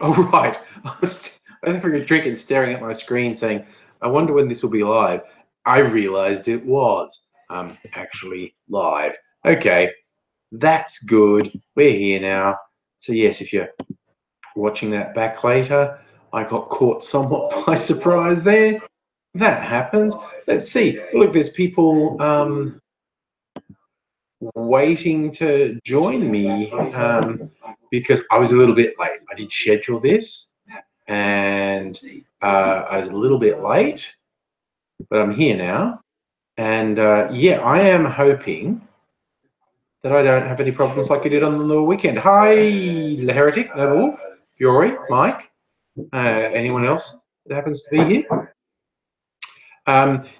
Oh, right. I was for a drink and staring at my screen saying, I wonder when this will be live. I realized it was actually live. Okay, that's good. We're here now. So, yes, if you're watching that back later, I got caught somewhat by surprise there. That happens. Let's see. Look, there's people waiting to join me because I was a little bit late. I did schedule this and I was a little bit late, but I'm here now. And yeah, I am hoping that I don't have any problems like I did on the weekend. Hi, the Heretic, Noble Wolf, Fury, Mike, anyone else that happens to be here.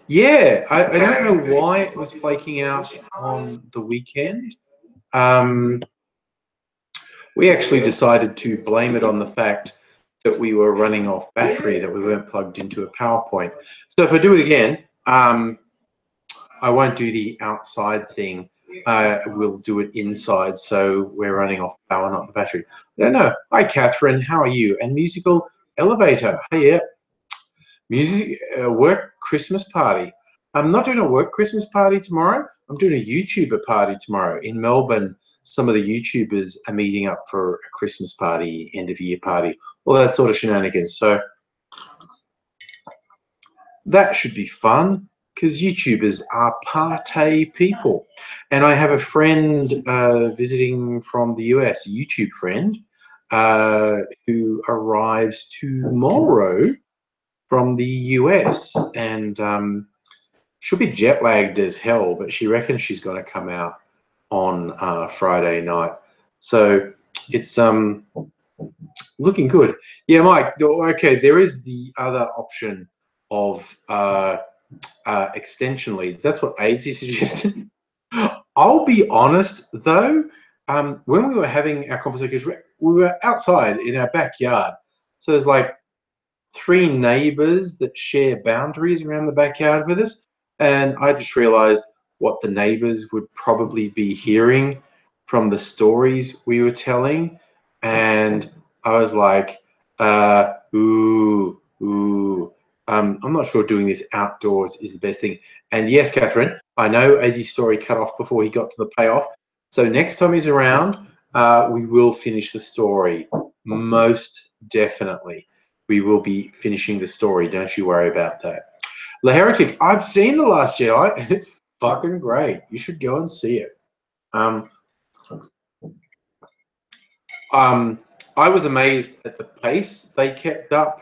Yeah, I don't know why it was flaking out on the weekend. Um, we actually decided to blame it on the fact that we were running off battery, that we weren't plugged into a PowerPoint. So if I do it again, I won't do the outside thing. We'll do it inside, so we're running off power, not the battery. I don't know. Hi, Catherine. How are you? And Musical Elevator. Hey, yeah. Music work Christmas party. I'm not doing a work Christmas party tomorrow. I'm doing a YouTuber party tomorrow in Melbourne. Some of the YouTubers are meeting up for a Christmas party, end of year party, all that sort of shenanigans. So that should be fun because YouTubers are party people. And I have a friend visiting from the US, a YouTube friend, who arrives tomorrow from the US, and she'll be jet lagged as hell, but she reckons she's going to come out on Friday night. So it's looking good. Yeah, Mike. Okay, there is the other option of extension leads. That's what AIDS is suggesting. I'll be honest though. When we were having our conversation, we were outside in our backyard. So there's like 3 neighbors that share boundaries around the backyard with us. And I just realized what the neighbors would probably be hearing from the stories we were telling. And I was like, ooh, ooh. I'm not sure doing this outdoors is the best thing. And yes, Catherine, I know Azzy's story cut off before he got to the payoff. So next time he's around, we will finish the story. Most definitely we will be finishing the story. Don't you worry about that. The Heretic, I've seen The Last Jedi, and it's fucking great. You should go and see it. Um, I was amazed at the pace they kept up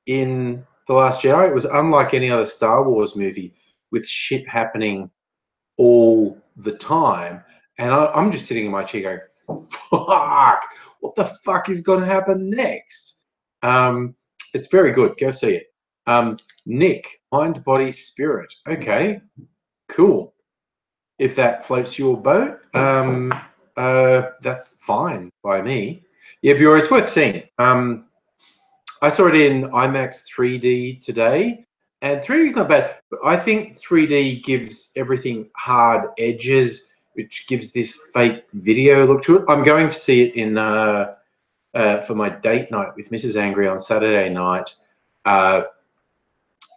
in The Last Jedi. It was unlike any other Star Wars movie with shit happening all the time. And I'm just sitting in my chair going, fuck, what the fuck is going to happen next? It's very good. Go see it. Nick, Mind, Body, Spirit. Okay, cool. If that floats your boat, that's fine by me. Yeah, Bureau, it's worth seeing. I saw it in IMAX 3D today, and 3D is not bad, but I think 3D gives everything hard edges, which gives this fake video look to it. I'm going to see it in for my date night with Mrs. Angry on Saturday night.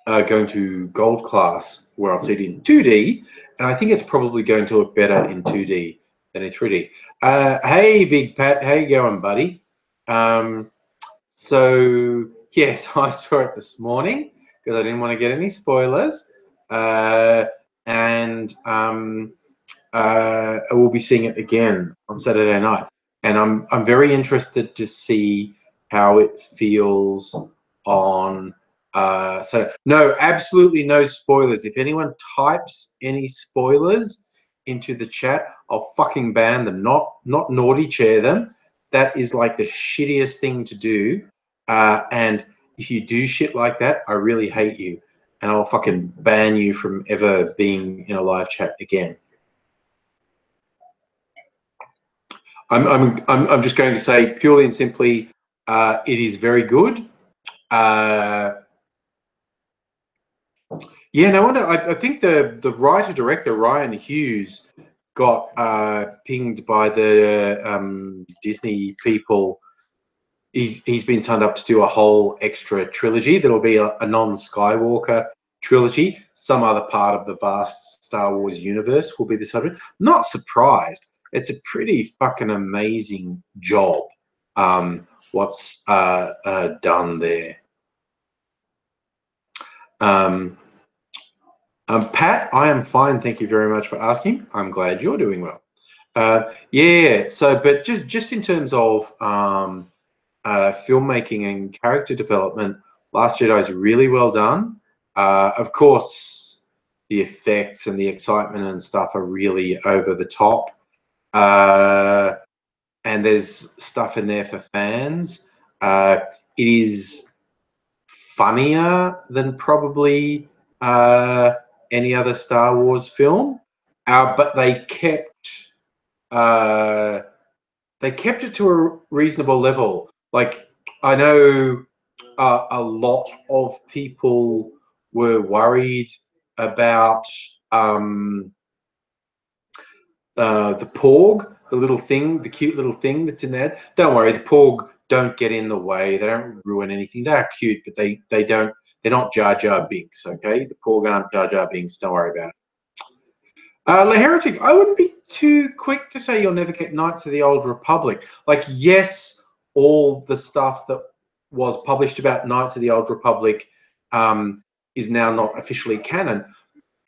Going to Gold Class, where I'll see it in 2D, and I think it's probably going to look better in 2D than in 3D. Hey, Big Pat, how you going, buddy? So, yes, I saw it this morning because I didn't want to get any spoilers. And I will be seeing it again on Saturday night. And I'm very interested to see how it feels on. So, no, absolutely no spoilers. If anyone types any spoilers into the chat, I'll fucking ban them. Not naughty chair them. That is like the shittiest thing to do. And if you do shit like that, I really hate you. And I'll fucking ban you from ever being in a live chat again. I'm just going to say purely and simply, it is very good. Yeah, no wonder. I think the writer director Ryan Hughes got pinged by the Disney people he's been signed up to do a whole extra trilogy. That'll be a non-Skywalker trilogy. Some other part of the vast Star Wars universe will be the subject. Not surprised. It's a pretty fucking amazing job. What's done there? Pat, I am fine. Thank you very much for asking. I'm glad you're doing well. Yeah. So, but just in terms of filmmaking and character development, Last Jedi is really well done. Of course, the effects and the excitement and stuff are really over the top. And there's stuff in there for fans. It is funnier than probably any other Star Wars film, but they kept it to a reasonable level. Like, I know a lot of people were worried about the Porg, the little thing, the cute little thing that's in there. Don't worry, the Porg don't get in the way. They don't ruin anything. They are cute, but they don't. They're not Jar Jar Binks. Okay, the Porg aren't Jar Jar Binks. Don't worry about it. La Heretic, I wouldn't be too quick to say you'll never get Knights of the Old Republic. Like, yes, all the stuff that was published about Knights of the Old Republic is now not officially canon.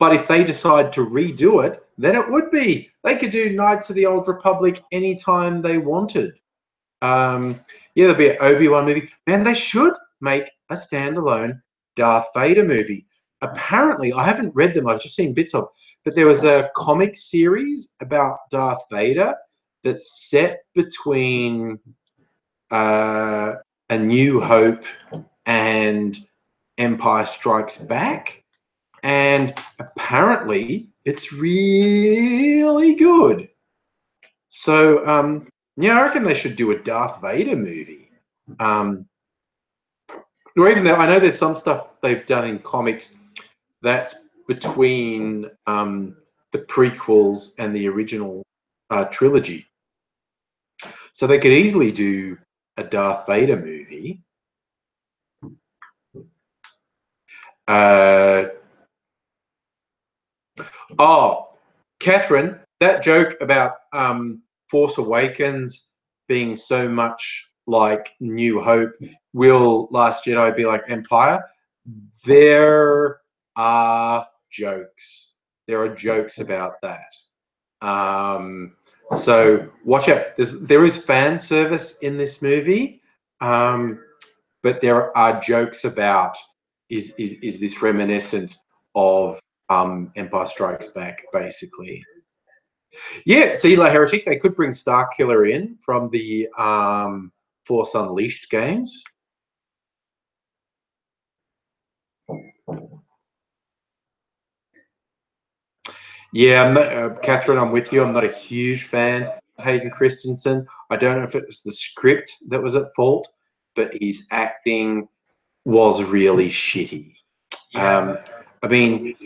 But if they decide to redo it, then it would be. They could do Knights of the Old Republic anytime they wanted. Yeah, there'll be an Obi-Wan movie. Man, they should make a standalone Darth Vader movie. Apparently, I haven't read them. I've just seen bits of. But there was a comic series about Darth Vader that's set between A New Hope and Empire Strikes Back. And apparently it's really good. So, yeah, I reckon they should do a Darth Vader movie. Or even though I know there's some stuff they've done in comics that's between the prequels and the original trilogy. So they could easily do a Darth Vader movie. Oh, Catherine, that joke about Force Awakens being so much like New Hope, will Last Jedi be like Empire? There are jokes. There are jokes about that. So watch out. There is fan service in this movie, but there are jokes about is this reminiscent of Empire Strikes Back, basically. Yeah, see, La Heretic, they could bring Starkiller in from the Force Unleashed games. Yeah, Catherine, I'm with you. I'm not a huge fan of Hayden Christensen. I don't know if it was the script that was at fault, but his acting was really shitty. I mean,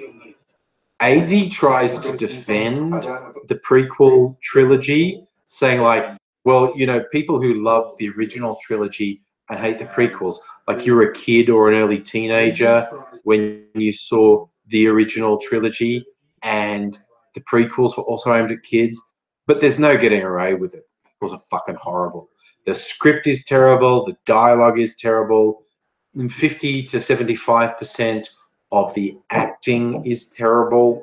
AZ tries to defend the prequel trilogy, saying like, well, you know, people who love the original trilogy and hate the prequels, like you were a kid or an early teenager when you saw the original trilogy, and the prequels were also aimed at kids, but there's no getting away with it. It was fucking horrible. The script is terrible, the dialogue is terrible, 50 to 75% of the acting is terrible.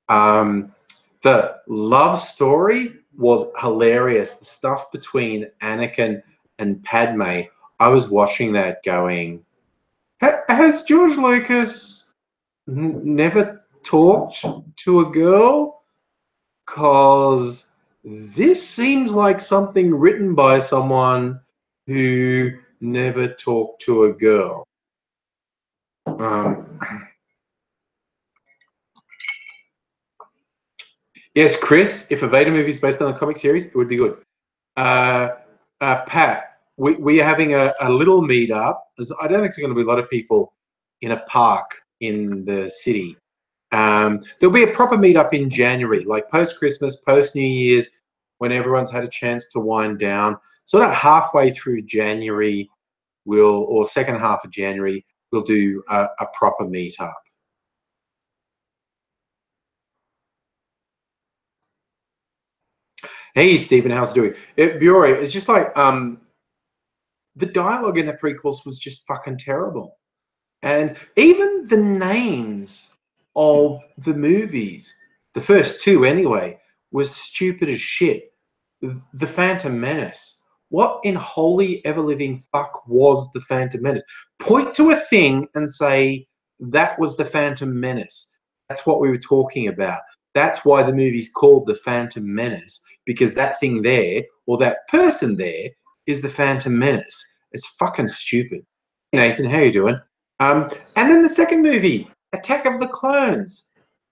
The love story was hilarious. The stuff between Anakin and Padme, I was watching that going, has George Lucas never talked to a girl? Because this seems like something written by someone who never talked to a girl. Yes, Chris, if a Vader movie is based on a comic series, it would be good. Pat, we are having a little meetup. I don't think there's going to be a lot of people in a park in the city. There'll be a proper meetup in January, like post-Christmas, post-New Year's, when everyone's had a chance to wind down. Sort of halfway through January, or second half of January, we'll do a proper meetup. Hey, Stephen, how's it doing? Biore, it's just like the dialogue in the prequels was just fucking terrible. And even the names of the movies, the first two anyway, was stupid as shit. The Phantom Menace. What in holy ever-living fuck was the Phantom Menace? Point to a thing and say, that was the Phantom Menace. That's what we were talking about. That's why the movie's called The Phantom Menace, because that thing there, or that person there, is the Phantom Menace. It's fucking stupid. Nathan, how you doing? And then the second movie, Attack of the Clones.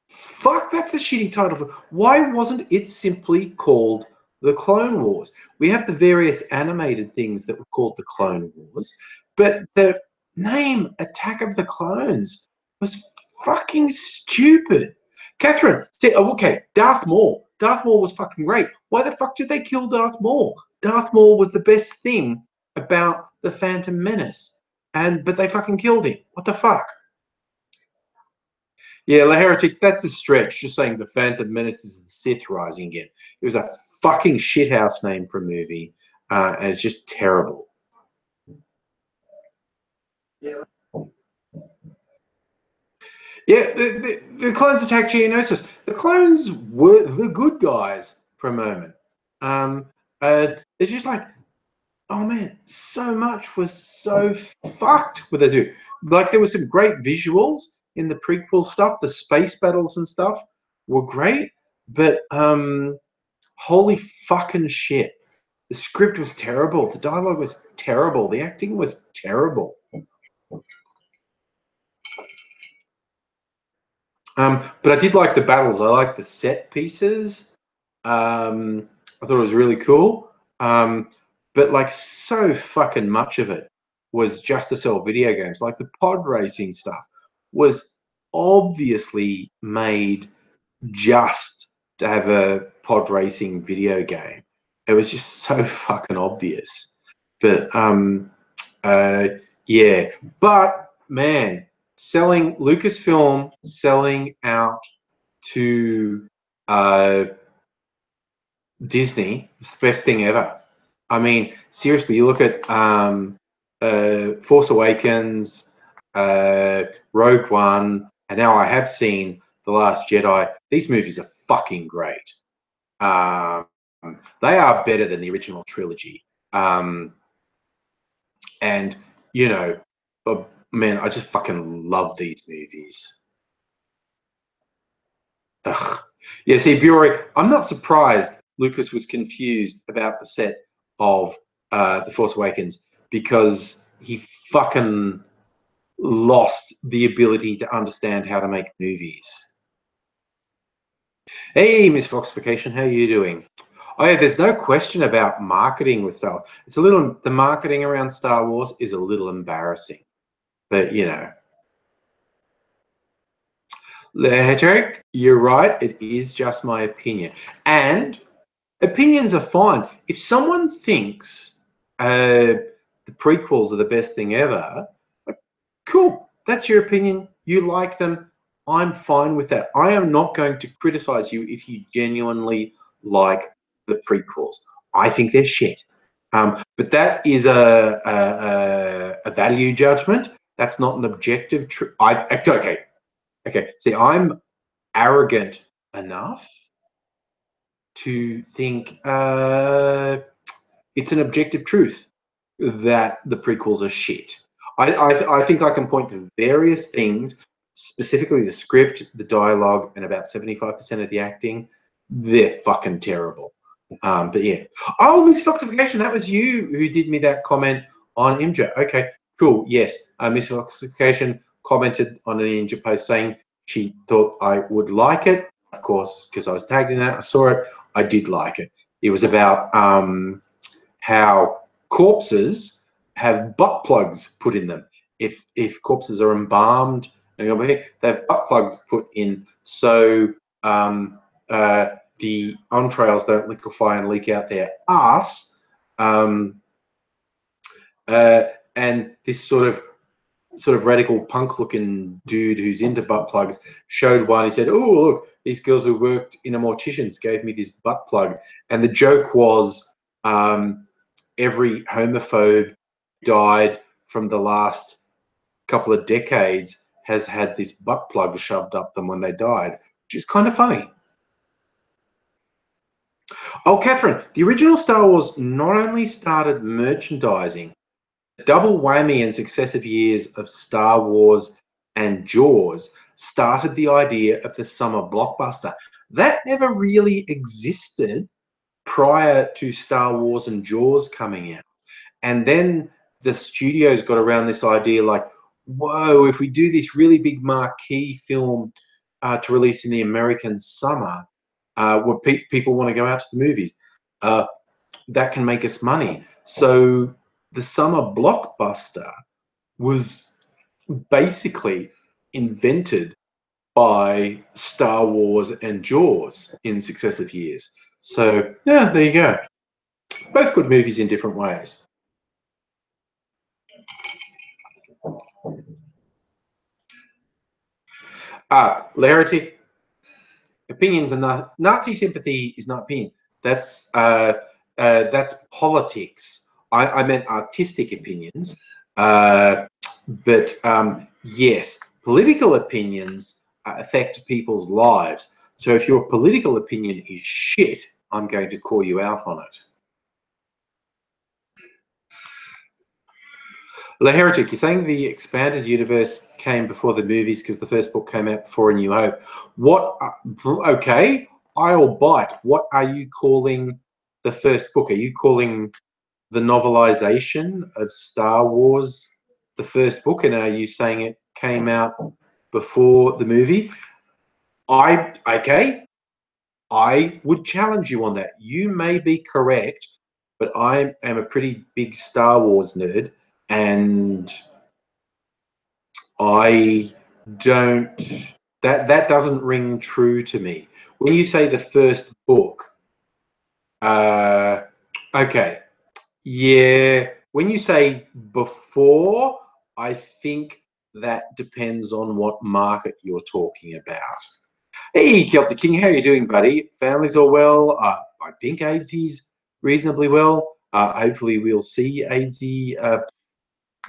Fuck, that's a shitty title. Why wasn't it simply called The Clone Wars? We have the various animated things that were called The Clone Wars, but the name Attack of the Clones was fucking stupid. Catherine, okay, Darth Maul. Darth Maul was fucking great. Why the fuck did they kill Darth Maul? Darth Maul was the best thing about the Phantom Menace. But they fucking killed him. What the fuck? Yeah, La Heretic, that's a stretch. Just saying the Phantom Menace is the Sith rising again. It was a fucking shithouse name for a movie, and it's just terrible. Yeah, the clones attack Geonosis. The clones were the good guys for a moment. It's just like, oh man, so much was so fucked with it. Like, there were some great visuals in the prequel stuff. The space battles and stuff were great, but holy fucking shit. The script was terrible. The dialogue was terrible. The acting was terrible. But I did like the battles. I liked the set pieces. I thought it was really cool. But like, so fucking much of it was just to sell video games. Like the pod racing stuff was obviously made just to have a pod racing video game. It was just so fucking obvious. But yeah. But man, selling Lucasfilm selling out to Disney is the best thing ever. I mean, seriously, you look at Force Awakens, Rogue One, and now I have seen The Last Jedi. These movies are fucking great. They are better than the original trilogy. And, you know, man, I just fucking love these movies. Ugh. Yeah, see, Bury, I'm not surprised Lucas was confused about the set of The Force Awakens, because he fucking lost the ability to understand how to make movies. Hey, Miss Foxification, how are you doing? Oh yeah, there's no question about marketing with Star Wars. It's a little, the marketing around Star Wars is a little embarrassing, but you know. Hedrick, you're right. It is just my opinion, and opinions are fine. If someone thinks the prequels are the best thing ever, like, cool, that's your opinion. You like them. I'm fine with that. I am not going to criticize you if you genuinely like the prequels. I think they're shit. But that is a value judgment. That's not an objective truth. Okay. See, I'm arrogant enough to think it's an objective truth that the prequels are shit. I think I can point to various things, specifically the script, the dialogue, and about 75% of the acting. They're fucking terrible. But yeah. Oh, Miss Foxification, that was you who did me that comment on Imja. Okay, cool. Yes, Miss Foxification commented on an Ninja post saying she thought I would like it. Of course, because I was tagged in that, I saw it. I did like it. It was about how corpses have butt plugs put in them. If corpses are embalmed, they have butt plugs put in. So the entrails don't liquefy and leak out their arse. And this sort of radical punk-looking dude who's into butt plugs showed one. He said, "Oh, look, these girls who worked in a mortician's gave me this butt plug," and the joke was every homophobe died from the last couple of decades has had this butt plug shoved up them when they died, which is kind of funny. Oh, Catherine, the original Star Wars not only started merchandising, double whammy in successive years of Star Wars and Jaws started the idea of the summer blockbuster. That never really existed prior to Star Wars and Jaws coming out. And then the studios got around this idea like, whoa, if we do this really big marquee film to release in the American summer, where people want to go out to the movies, that can make us money. So the summer blockbuster was basically invented by Star Wars and Jaws in successive years. So yeah, there you go. Both good movies in different ways. Larity, opinions and Nazi sympathy is not opinion. That's politics. I meant artistic opinions, but yes, political opinions affect people's lives. So if your political opinion is shit, I'm going to call you out on it. La Heretic, you're saying the expanded universe came before the movies because the first book came out before A New Hope. What? Okay, I'll bite. What are you calling the first book? Are you calling the novelization of Star Wars the first book, and are you saying it came out before the movie? Okay, I would challenge you on that. You may be correct, but I am a pretty big Star Wars nerd, and I don't. That doesn't ring true to me. When you say the first book, okay, yeah. When you say before, I think that depends on what market you're talking about. Hey, Celtic King, how you doing, buddy? Family's all well. I think AIDSy's reasonably well. Hopefully, we'll see AIDSy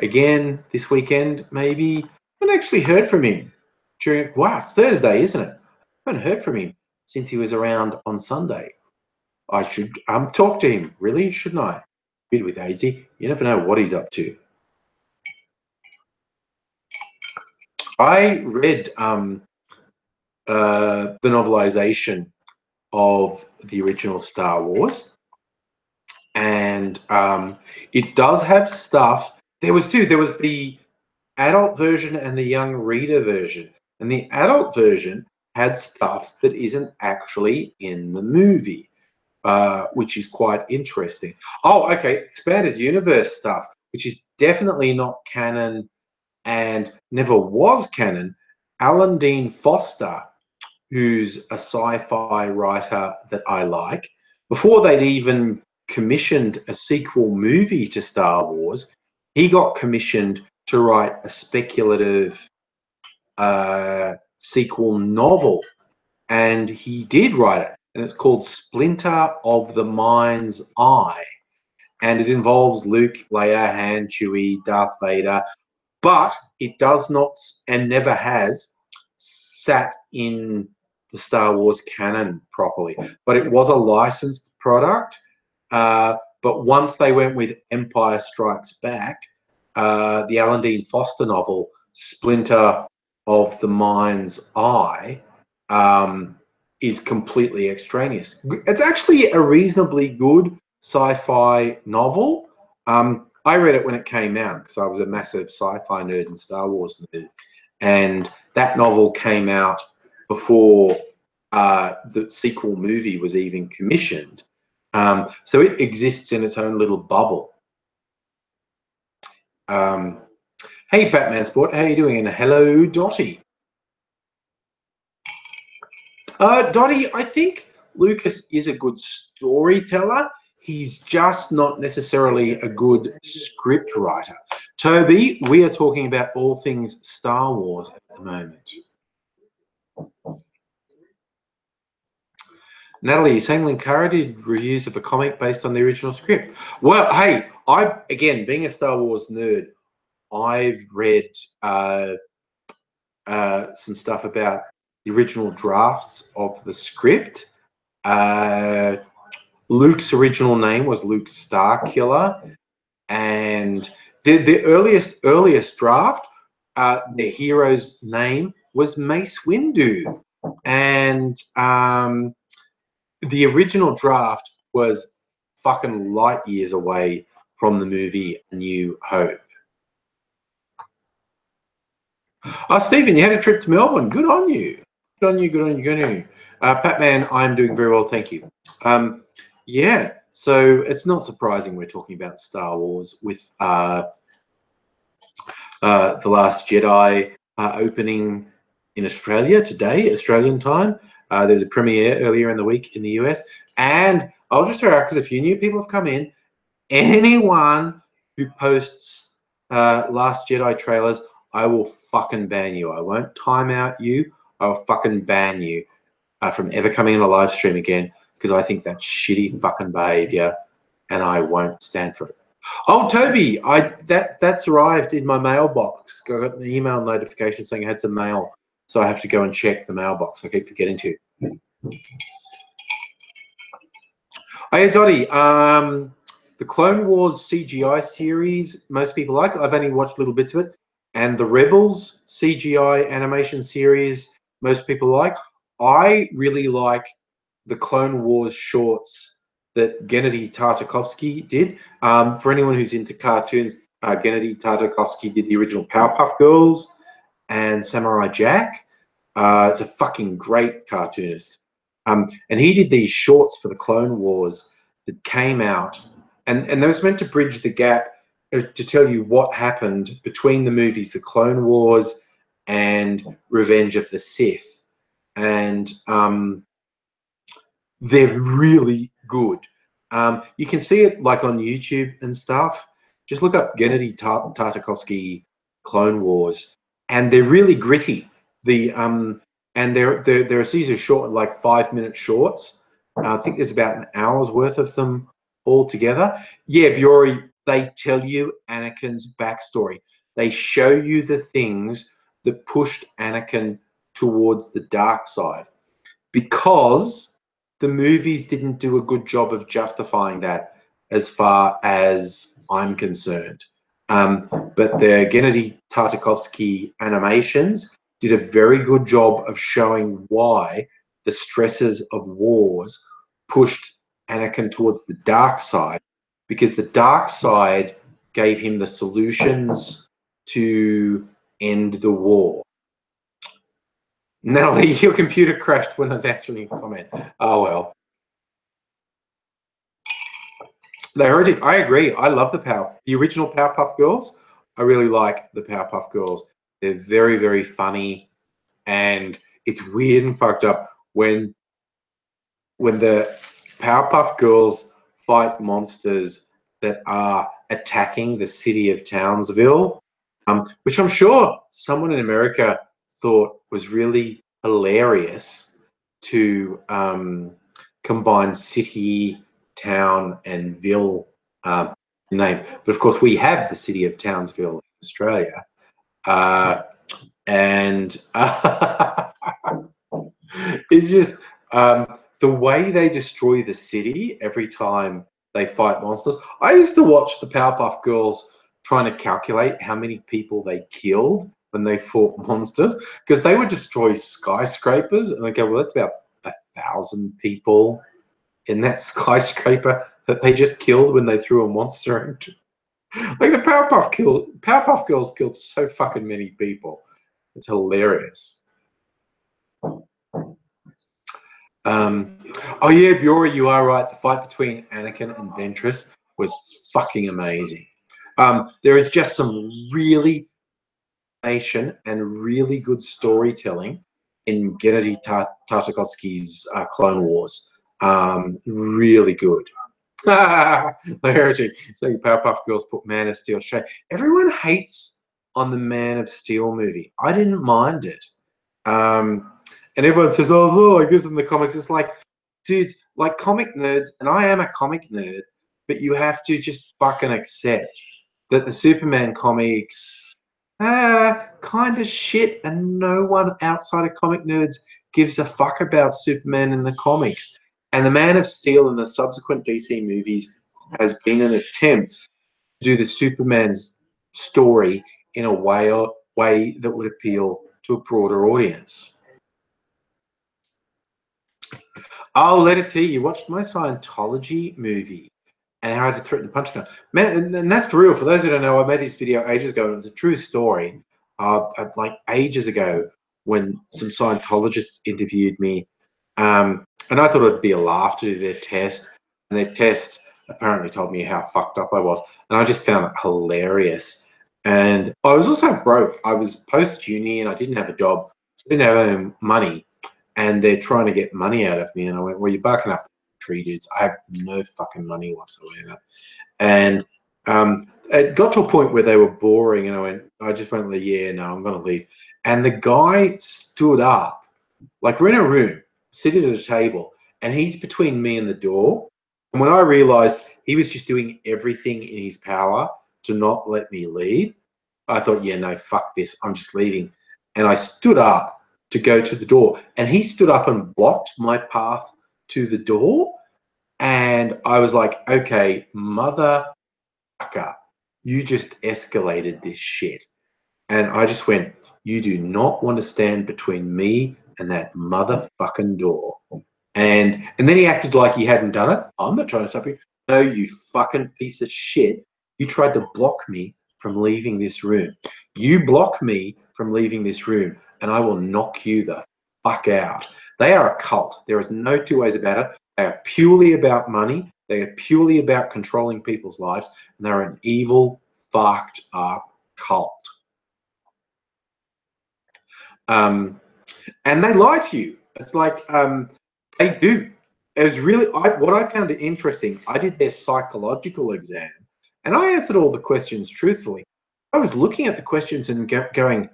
again this weekend, maybe. I haven't actually heard from him during. Wow, it's Thursday, isn't it? I haven't heard from him since he was around on Sunday. I should talk to him, really, shouldn't I? Bit with AIDSy. You never know what he's up to. I read the novelization of the original Star Wars, and it does have stuff. There was two. There was the adult version and the young reader version, and the adult version had stuff that isn't actually in the movie, which is quite interesting. Oh, okay, expanded universe stuff, which is definitely not canon and never was canon. Alan Dean Foster, who's a sci-fi writer that I like, before they'd even commissioned a sequel movie to Star Wars, he got commissioned to write a speculative sequel novel, and he did write it, and it's called Splinter of the Mind's Eye, and it involves Luke, Leia, Han, Chewie, Darth Vader, but it does not and never has sat in the Star Wars canon properly. But it was a licensed product. But once they went with Empire Strikes Back, the Alan Dean Foster novel, Splinter of the Mind's Eye, is completely extraneous. It's actually a reasonably good sci-fi novel. I read it when it came out because I was a massive sci-fi nerd and Star Wars nerd, and that novel came out before the sequel movie was even commissioned. So it exists in its own little bubble. Hey, Batman Sport, how you doing? And hello, Dottie. Dottie, I think Lucas is a good storyteller. He's just not necessarily a good script writer. Toby, we are talking about all things Star Wars at the moment. Natalie, you're saying Linkara did reviews of a comic based on the original script. Well, hey, again, being a Star Wars nerd, I've read some stuff about the original drafts of the script. Luke's original name was Luke Starkiller, and the earliest draft, the hero's name was Mace Windu, and the original draft was fucking light years away from the movie A New Hope. Oh, Stephen, you had a trip to Melbourne. Good on you. Good on you, good on you, good on you. Patman, I'm doing very well, thank you. Yeah, so it's not surprising we're talking about Star Wars with The Last Jedi opening in Australia today, Australian time. There's a premiere earlier in the week in the US. And I'll just throw out, because a few new people have come in, anyone who posts Last Jedi trailers, I will fucking ban you. I won't time out you. I will fucking ban you from ever coming in a live stream again, because I think that's shitty fucking behavior and I won't stand for it. Oh, Toby, that's arrived in my mailbox. Got an email notification saying I had some mail, so I have to go and check the mailbox. I keep forgetting to. Hey, Dottie, the Clone Wars CGI series, most people like. I've only watched little bits of it. And the Rebels CGI animation series, most people like. I really like the Clone Wars shorts that Gennady Tartakovsky did. For anyone who's into cartoons, Gennady Tartakovsky did the original Powerpuff Girls and Samurai Jack. It's a fucking great cartoonist. And he did these shorts for the Clone Wars that came out, and they was meant to bridge the gap to tell you what happened between the movies The Clone Wars and Revenge of the Sith. And they're really good. You can see it like on YouTube and stuff. Just look up Gennady Tartakovsky Clone Wars, and they're really gritty. And they're a series of short, like 5-minute shorts. I think there's about an hour's worth of them all together. Yeah, Biori, they tell you Anakin's backstory. They show you the things that pushed Anakin towards the dark side, because the movies didn't do a good job of justifying that, as far as I'm concerned. But the Gennady Tartakovsky animations did a very good job of showing why the stresses of wars pushed Anakin towards the dark side, because the dark side gave him the solutions to end the war. Natalie, your computer crashed when I was answering your comment. Oh, well. They already, I agree. I love the original Powerpuff Girls. I really like the Powerpuff Girls. They're very, very funny, and it's weird and fucked up when the Powerpuff Girls fight monsters that are attacking the city of Townsville, which I'm sure someone in America thought was really hilarious to combine city, town, and ville name. But of course, we have the city of Townsville in Australia, and it's just the way they destroy the city every time they fight monsters. I used to watch the Powerpuff Girls trying to calculate how many people they killed when they fought monsters, because they would destroy skyscrapers, and I go, well, that's about 1,000 people in that skyscraper that they just killed when they threw a monster into. Like the Powerpuff Girls killed so fucking many people. It's hilarious. Oh yeah, Biora, you are right. The fight between Anakin and Ventress was fucking amazing. There is just some really and really good storytelling in Gennady Tartakovsky's Clone Wars. Really good. Heretic. So Powerpuff Girls put Man of Steel shade. Everyone hates on the Man of Steel movie. I didn't mind it. And everyone says, oh, like this in the comics. It's like, dude, like comic nerds, and I am a comic nerd, but you have to just fucking accept that the Superman comics kind of shit, and no one outside of comic nerds gives a fuck about Superman in the comics. And the Man of Steel and the subsequent DC movies has been an attempt to do the Superman's story in a way that would appeal to a broader audience. I'll let it to you. You watched my Scientology movie and how I had to threaten the punch card. Man, and that's for real. For those who don't know, I made this video ages ago, and it's a true story. Like ages ago, when some Scientologists interviewed me, and I thought it'd be a laugh to do their test, and their test apparently told me how fucked up I was, and I just found it hilarious. And I was also broke. I was post-uni, and I didn't have a job, so I didn't have any money, and they're trying to get money out of me. And I went, well, you're barking up the tree, dudes. I have no fucking money whatsoever. And it got to a point where they were boring, and I just went, yeah, no, I'm going to leave. And the guy stood up, like we're in a room, seated at a table, and he's between me and the door. And when I realized he was just doing everything in his power to not let me leave, I thought, yeah, no, fuck this. I'm just leaving. And I stood up to go to the door, and he stood up and blocked my path to the door. And I was like, okay, motherfucker, you just escalated this shit. And I just went, you do not want to stand between me and that motherfucking door. And then he acted like he hadn't done it. I'm not trying to stop you. No, you fucking piece of shit. You tried to block me from leaving this room. You block me from leaving this room, and I will knock you the fuck out. They are a cult. There is no two ways about it. They are purely about money. They are purely about controlling people's lives, and they're an evil, fucked up cult. And they lie to you. It's like they do. It was really what I found interesting. I did their psychological exam, and I answered all the questions truthfully. I was looking at the questions and going,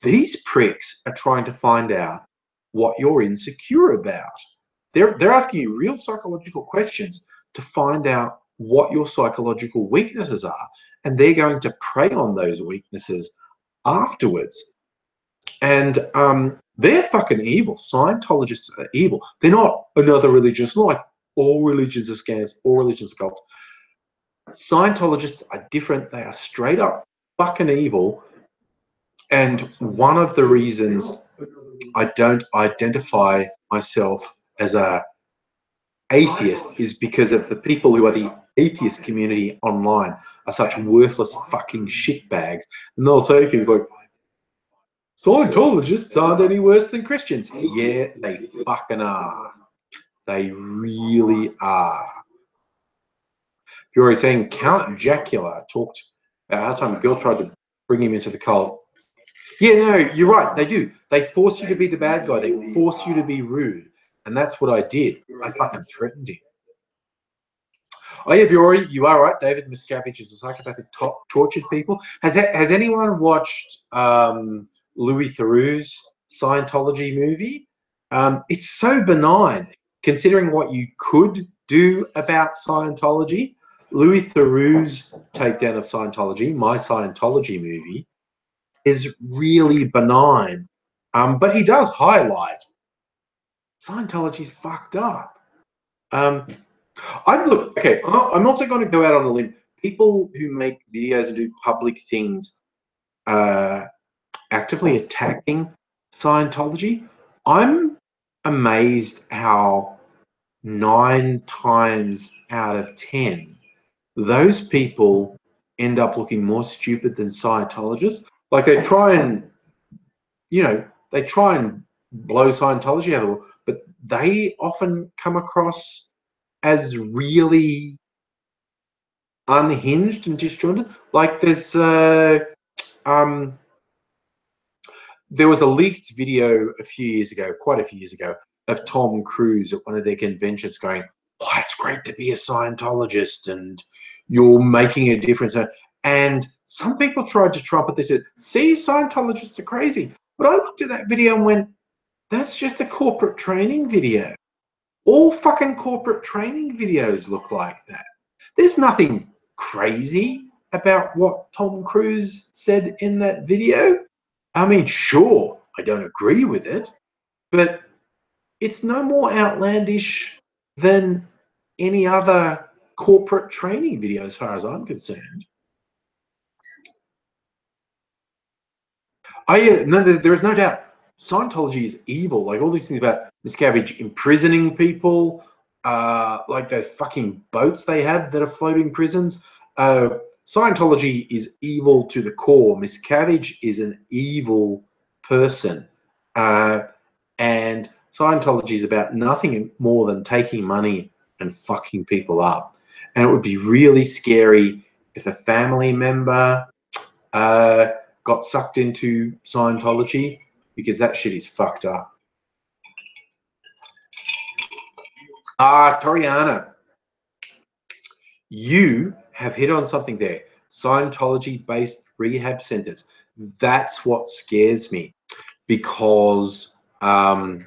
these pricks are trying to find out what you're insecure about. They're asking you real psychological questions to find out what your psychological weaknesses are, and they're going to prey on those weaknesses afterwards. And they're fucking evil. Scientologists are evil. They're not another religion. It's not like all religions are scams, all religions are cults. Scientologists are different. They are straight up fucking evil. And one of the reasons I don't identify myself as a atheist is because of the people who are the atheist community online are such worthless fucking shitbags. And they'll say things like, Scientologists aren't any worse than Christians. Yeah, they fucking are. They really are. You're already saying Count Jacula talked about how time a girl tried to bring him into the cult. Yeah, no, you're right. They do. They force you to be the bad guy. They force you to be rude. And that's what I did. I fucking threatened him. Oh yeah, Biori, you are right. David Miscavige is a psychopathic tortured people. Has anyone watched Louis Theroux's Scientology movie? It's so benign, considering what you could do about Scientology. Louis Theroux's takedown of Scientology, my Scientology movie, is really benign. But he does highlight Scientology's fucked up. Okay, I'm also going to go out on a limb. People who make videos and do public things actively attacking Scientology, I'm amazed how 9 times out of 10 those people end up looking more stupid than Scientologists. Like they try and blow Scientology out of the water, but they often come across as really unhinged and disjointed. Like there was a leaked video quite a few years ago, of Tom Cruise at one of their conventions going, "Oh, it's great to be a Scientologist and you're making a difference." And some people tried to trumpet this. Said, "See, Scientologists are crazy." But I looked at that video and went, "That's just a corporate training video. All fucking corporate training videos look like that. There's nothing crazy about what Tom Cruise said in that video. I mean, sure, I don't agree with it, but it's no more outlandish than any other corporate training video as far as I'm concerned." No, there is no doubt Scientology is evil. Like all these things about Miscavige imprisoning people, like those fucking boats they have that are floating prisons. Scientology is evil to the core. Miscavige is an evil person. And Scientology is about nothing more than taking money and fucking people up. And it would be really scary if a family member got sucked into Scientology, because that shit is fucked up. Toriana, you have hit on something there. Scientology-based rehab centers. That's what scares me, because a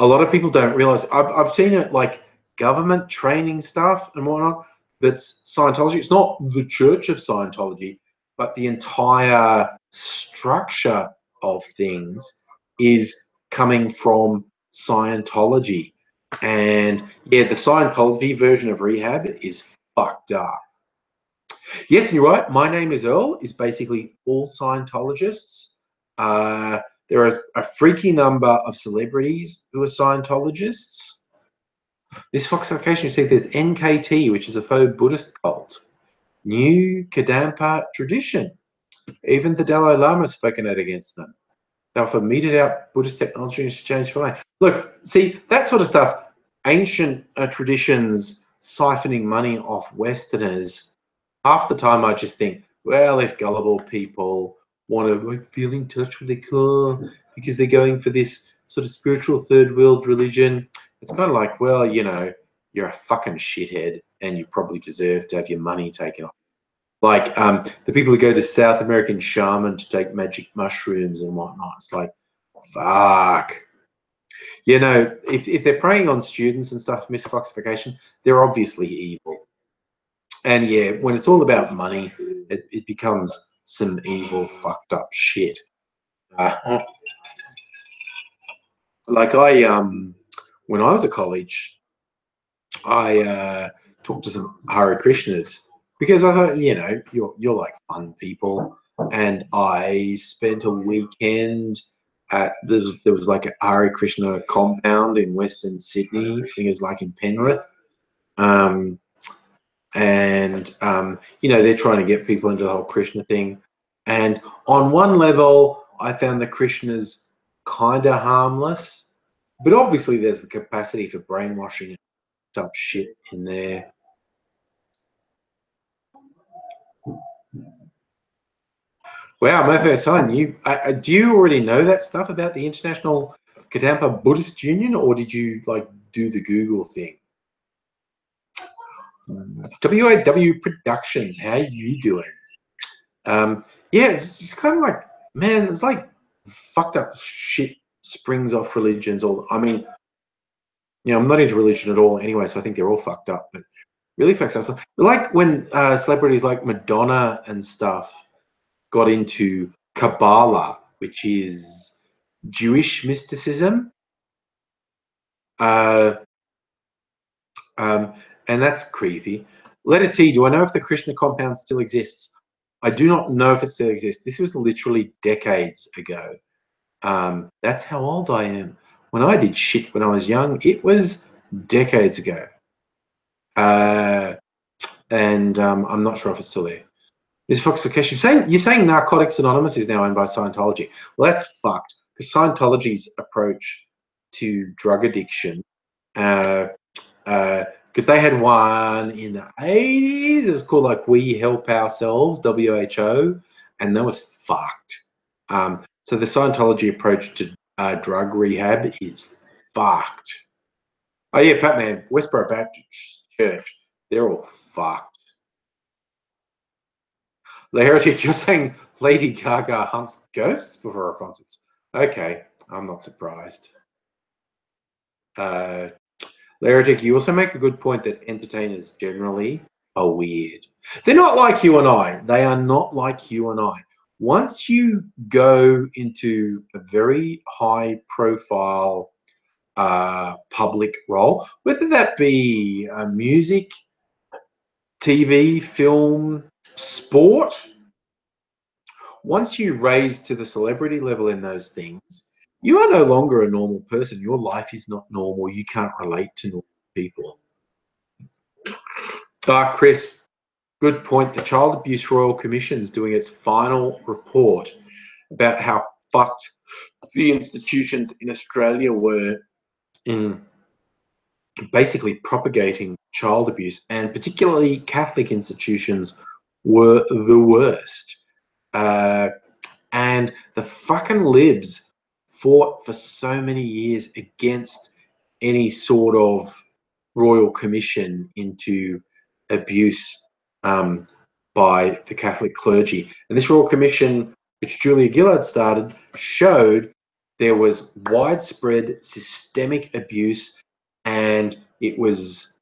lot of people don't realize. I've seen it like government training stuff and whatnot. That's Scientology. It's not the Church of Scientology, but the entire structure of things is coming from Scientology. And yeah, the Scientology version of rehab is fucked up. Yes, you're right. My Name is Earl is basically all Scientologists. There are a freaky number of celebrities who are Scientologists. This Fox location, you see, there's NKT, which is a faux Buddhist cult. New Kadampa tradition. Even the Dalai Lama has spoken out against them. They offer meted out Buddhist technology in exchange for money. Look, see, that sort of stuff, ancient traditions siphoning money off Westerners, half the time I just think, well, if gullible people want to like, feel in touch with their core because they're going for this sort of spiritual third world religion, it's kind of like, well, you know, you're a fucking shithead and you probably deserve to have your money taken off. Like the people who go to South American shaman to take magic mushrooms and whatnot. It's like, fuck. You know, if they're preying on students and stuff, misclassification, they're obviously evil. And yeah, when it's all about money, it becomes some evil, fucked up shit. Like when I was at college, I talked to some Hare Krishnas because I thought, you know, you're like fun people, and I spent a weekend at there was like a Hare Krishna compound in Western Sydney. I think it was like in Penrith, you know, they're trying to get people into the whole Krishna thing. And on one level, I found the Krishnas kind of harmless, but obviously there's the capacity for brainwashing up shit in there. Wow, Mofo-san, you do you already know that stuff about the International Kadampa Buddhist Union, or did you like do the Google thing? WAW Productions, how you doing? Yeah, it's kind of like, man, it's like fucked up shit springs off religions. All I mean, you know, I'm not into religion at all anyway, so I think they're all fucked up. But really fucked up. Like when celebrities like Madonna and stuff got into Kabbalah, which is Jewish mysticism, and that's creepy. Letter T, do I know if the Krishna compound still exists? I do not know if it still exists. This was literally decades ago. That's how old I am. When I did shit when I was young, it was decades ago. And I'm not sure if it's still there. This Fox Lakesh, you're saying Narcotics Anonymous is now owned by Scientology. Well, that's fucked, because Scientology's approach to drug addiction, because they had one in the 80s. It was called like We Help Ourselves, WHO, and that was fucked. So the Scientology approach to drug rehab is fucked. Oh yeah, Batman, Westboro Baptist Church, they're all fucked. The Heretic, you're saying Lady Gaga hunts ghosts before her concerts? Okay, I'm not surprised. Heretic, you also make a good point that entertainers generally are weird. They're not like you and I. They are not like you and I. Once you go into a very high profile public role, whether that be music, TV, film, sport, once you raise to the celebrity level in those things, you are no longer a normal person. Your life is not normal. You can't relate to normal people. Chris, good point. The Child Abuse Royal Commission is doing its final report about how fucked the institutions in Australia were in basically propagating child abuse, and particularly Catholic institutions were the worst. And the fucking libs fought for so many years against any sort of royal commission into abuse by the Catholic clergy. And this royal commission, which Julia Gillard started, showed there was widespread systemic abuse, and it was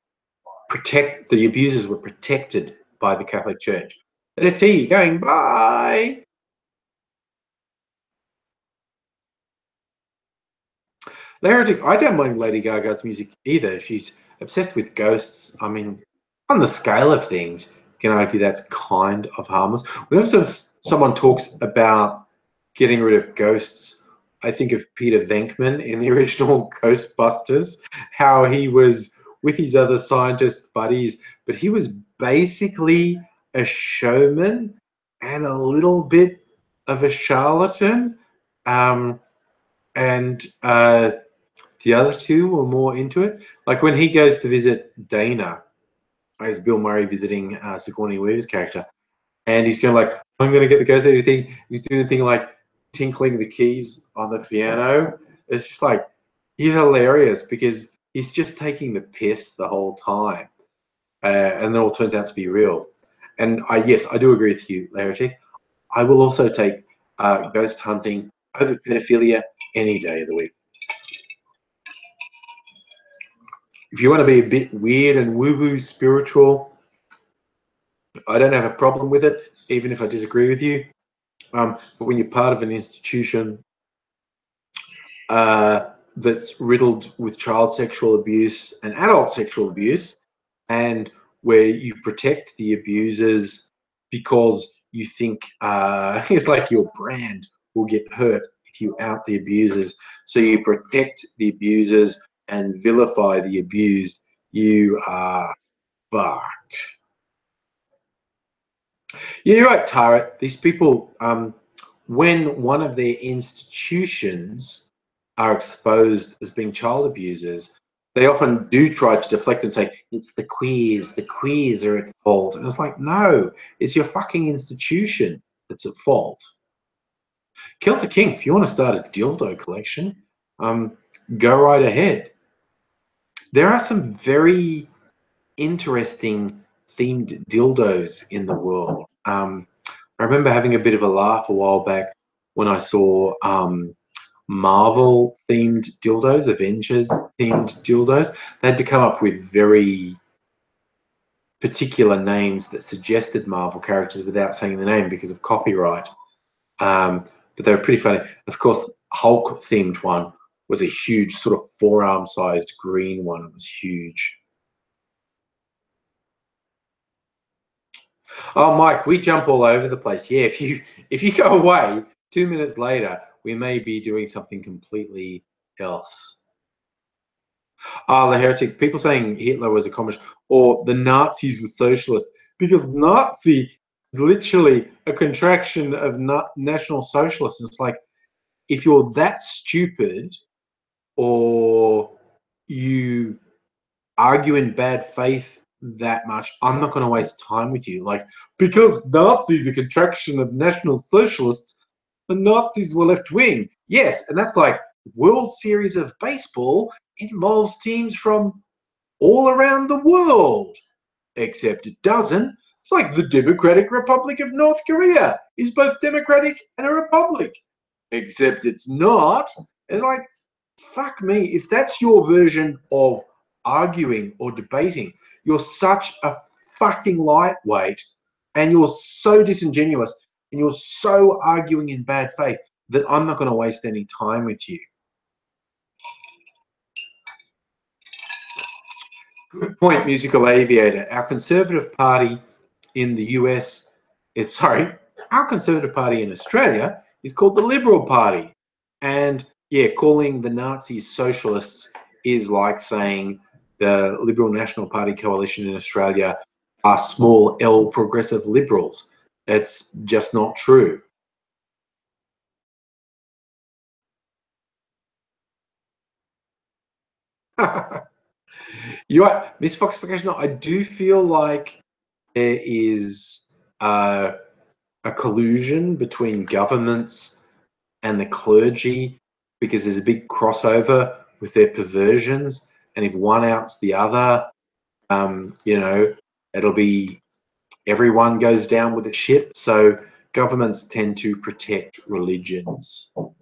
the abusers were protected by the Catholic Church. T going, bye. Heretic, I don't mind Lady Gaga's music either. She's obsessed with ghosts. I mean, on the scale of things, you can argue that's kind of harmless. Whenever someone talks about getting rid of ghosts, I think of Peter Venkman in the original Ghostbusters, how he was with his other scientist buddies, but he was basically a showman and a little bit of a charlatan. And the other two were more into it. Like when he goes to visit Dana, as Bill Murray visiting Sigourney Weaver's character, and he's going like, I'm going to get the ghost lady thing. He's doing the thing like tinkling the keys on the piano. It's just like, he's hilarious because he's just taking the piss the whole time. And it all turns out to be real. And yes, I do agree with you, Larry. I will also take ghost hunting over pedophilia any day of the week. If you want to be a bit weird and woo-woo spiritual, I don't have a problem with it, even if I disagree with you. But when you're part of an institution that's riddled with child sexual abuse and adult sexual abuse, and where you protect the abusers because you think it's like your brand will get hurt if you out the abusers, so you protect the abusers and vilify the abused, you are fucked. Yeah, you're right, Tara. These people, when one of their institutions are exposed as being child abusers, they often do try to deflect and say, it's the queers are at fault. And it's like, no, it's your fucking institution that's at fault. Kilter King, if you want to start a dildo collection, go right ahead. There are some very interesting themed dildos in the world. I remember having a bit of a laugh a while back when I saw Marvel themed dildos, Avengers themed dildos. They had to come up with very particular names that suggested Marvel characters without saying the name because of copyright. But they were pretty funny. Of course, Hulk themed one was a huge sort of forearm sized green one. It was huge. Oh, Mike, we jump all over the place. Yeah, if you go away 2 minutes later, we may be doing something completely else. The heretic. People saying Hitler was a communist or the Nazis were socialist because Nazi is literally a contraction of National Socialist. And it's like, if you're that stupid or you argue in bad faith that much, I'm not going to waste time with you. Like, because Nazis are a contraction of National Socialists, The Nazis were left-wing. Yes, and that's like World Series of Baseball involves teams from all around the world. Except it doesn't. It's like the Democratic Republic of North Korea is both democratic and a republic. Except it's not. It's like, fuck me. If that's your version of arguing or debating, you're such a fucking lightweight and you're so disingenuous and you're so arguing in bad faith that I'm not going to waste any time with you. Good point, Musical Aviator. Our Conservative Party in the US, our Conservative Party in Australia is called the Liberal Party. And yeah, calling the Nazis socialists is like saying the Liberal National Party coalition in Australia are small L progressive liberals. It's just not true. You are, Miss Fox Vacational, I do feel like there is a collusion between governments and the clergy because there's a big crossover with their perversions, and if one outs the other, you know, it'll be everyone goes down with the ship. So governments tend to protect religions. Oh,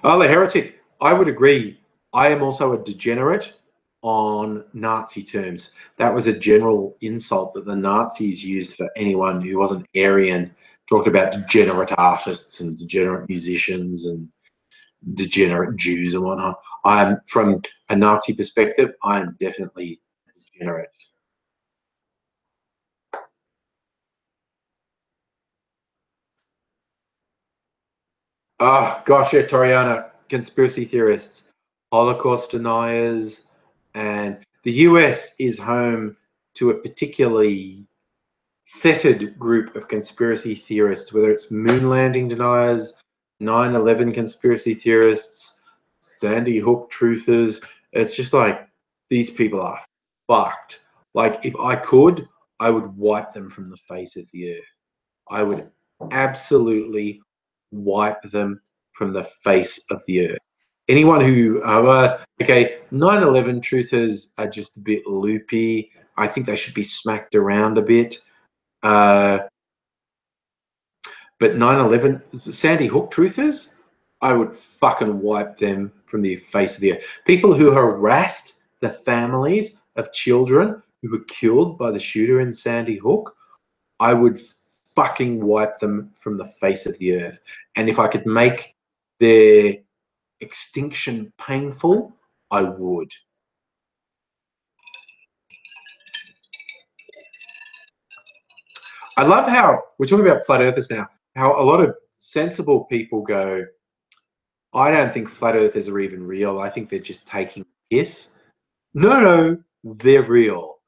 the heretic. I would agree. I am also a degenerate on Nazi terms. That was a general insult that the Nazis used for anyone who wasn't Aryan. Talked about degenerate artists and degenerate musicians and degenerate Jews and whatnot. I'm from a Nazi perspective. I am definitely degenerate. Oh gosh, yeah, Toriana, conspiracy theorists, Holocaust deniers, and the US is home to a particularly fetid group of conspiracy theorists, whether it's moon landing deniers, 9/11 conspiracy theorists, Sandy Hook truthers. It's just like these people are fucked. Like if I could, I would wipe them from the face of the earth. I would absolutely wipe them from the face of the earth. Anyone who, okay, 9/11 truthers are just a bit loopy. I think they should be smacked around a bit. Uh, but 9/11, Sandy Hook truthers, I would fucking wipe them from the face of the earth. People who harassed the families of children who were killed by the shooter in Sandy Hook, I would fucking wipe them from the face of the earth. And if I could make their extinction painful, I would. I love how we're talking about flat earthers now, how a lot of sensible people go, I don't think flat earthers are even real. I think they're just taking piss. No, no, they're real.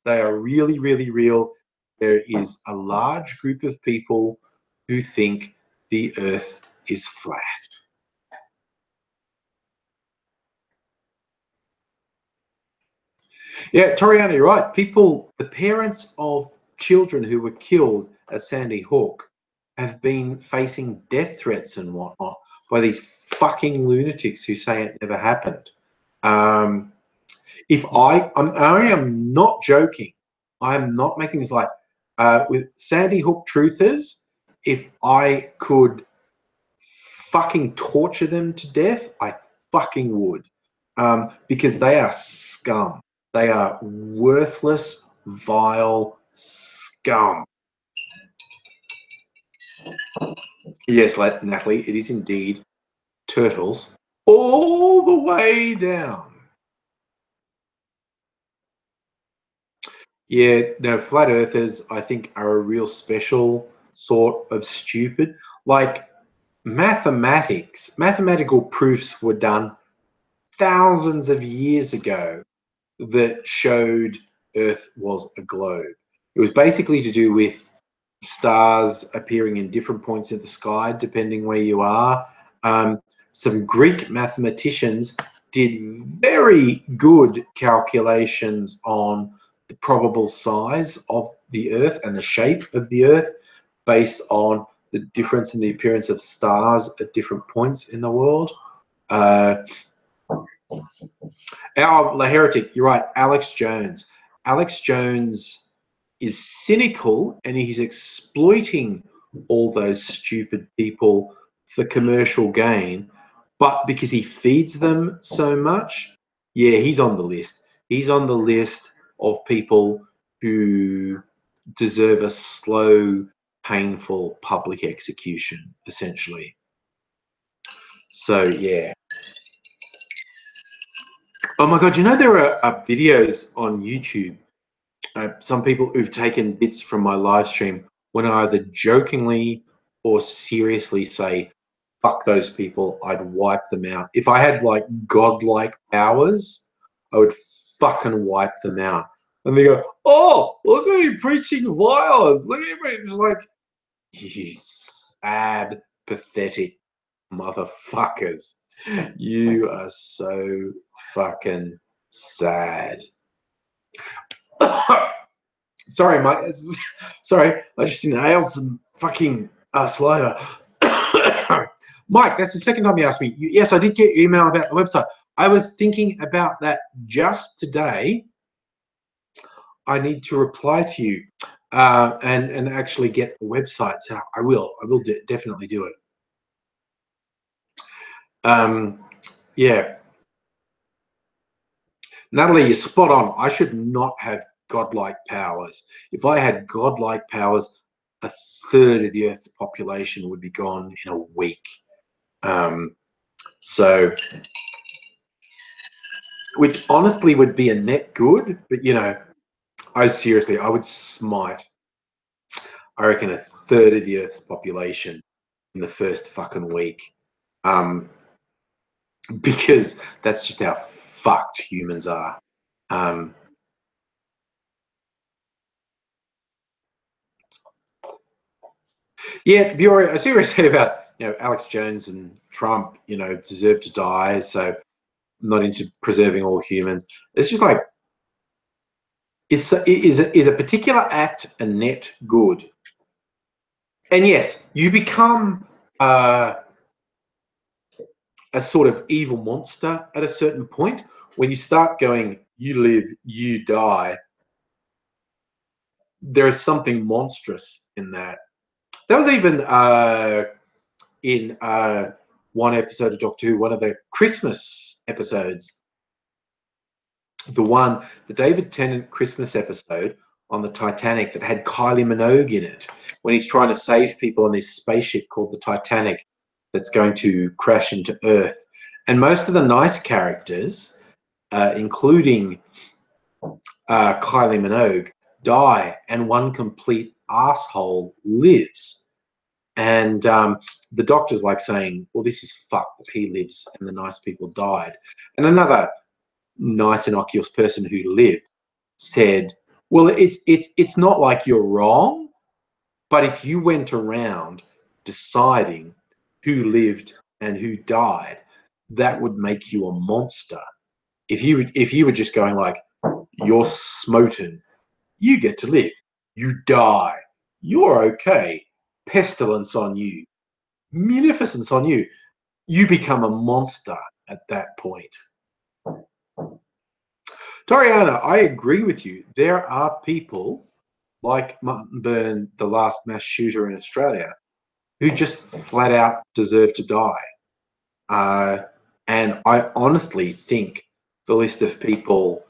They are really, really real. There is a large group of people who think the earth is flat. Yeah, Toriano, you're right. People, the parents of children who were killed at Sandy Hook have been facing death threats and whatnot by these fucking lunatics who say it never happened. Um, if I am not joking. I am not making this like with Sandy Hook truthers. If I could fucking torture them to death, I fucking would, because they are scum. They are worthless, vile scum. Yes, Natalie, it is indeed turtles all the way down. Yeah, no, flat earthers, I think, are a real special sort of stupid. Like mathematical proofs were done thousands of years ago that showed Earth was a globe. It was basically to do with stars appearing in different points of the sky, depending where you are. Some Greek mathematicians did very good calculations on the probable size of the Earth and the shape of the Earth. based on the difference in the appearance of stars at different points in the world. The Heretic, you're right, Alex Jones. Alex Jones is cynical, and he's exploiting all those stupid people for commercial gain, but because he feeds them so much, yeah, he's on the list. He's on the list of people who deserve a slow, painful public execution, essentially. So, yeah. Oh my God, you know there are videos on YouTube, some people who've taken bits from my live stream when I either jokingly or seriously say, fuck those people, I'd wipe them out. If I had like godlike powers, I would fucking wipe them out. And they go, oh, look at you preaching violence. Look at me. It's like, you sad, pathetic motherfuckers. You are so fucking sad. Sorry, Mike. Sorry, I just inhaled some fucking saliva. Mike, that's the second time you asked me. Yes, I did get your email about the website. I was thinking about that just today. I need to reply to you and actually get the website. So I will definitely do it. Yeah. Natalie, you're spot on. I should not have godlike powers. If I had godlike powers, a third of the Earth's population would be gone in a week. So, which honestly would be a net good, but you know, I would smite, I reckon, a third of the Earth's population in the first fucking week. Because that's just how fucked humans are. Yeah, Bjorn, I see what you say about, you know, Alex Jones and Trump, you know, deserve to die. So I'm not into preserving all humans. It's just like, is a particular act a net good? And yes, you become a sort of evil monster at a certain point when you start going, you live, you die. There is something monstrous in that. That was even in one episode of Doctor Who, one of the Christmas episodes. The David Tennant Christmas episode on the Titanic that had Kylie Minogue in it, when he's trying to save people on this spaceship called the Titanic that's going to crash into Earth. And most of the nice characters, including Kylie Minogue, die, and one complete asshole lives. And the doctor's like saying, well, this is fucked that he lives and the nice people died. And another nice, innocuous person who lived said, well, it's not like you're wrong, but if you went around deciding who lived and who died, that would make you a monster. If you were just going like, you're smoten, you get to live, you die, you're okay, pestilence on you, munificence on you, you become a monster at that point. Toriana, I agree with you. There are people like Martin Byrne, the last mass shooter in Australia, who just flat out deserve to die. And I honestly think the list of people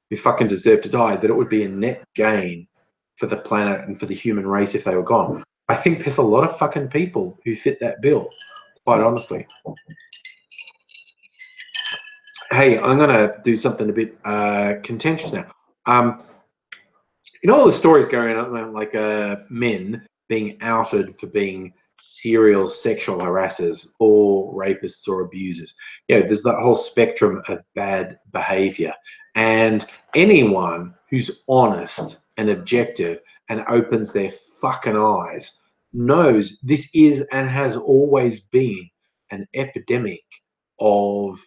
who fucking deserve to die, that it would be a net gain for the planet and for the human race if they were gone. I think there's a lot of fucking people who fit that bill, quite honestly. Hey, I'm going to do something a bit contentious now. You know all the stories going on about like men being outed for being serial sexual harassers or rapists or abusers. You know, there's that whole spectrum of bad behavior. And anyone who's honest and objective and opens their fucking eyes knows this is and has always been an epidemic of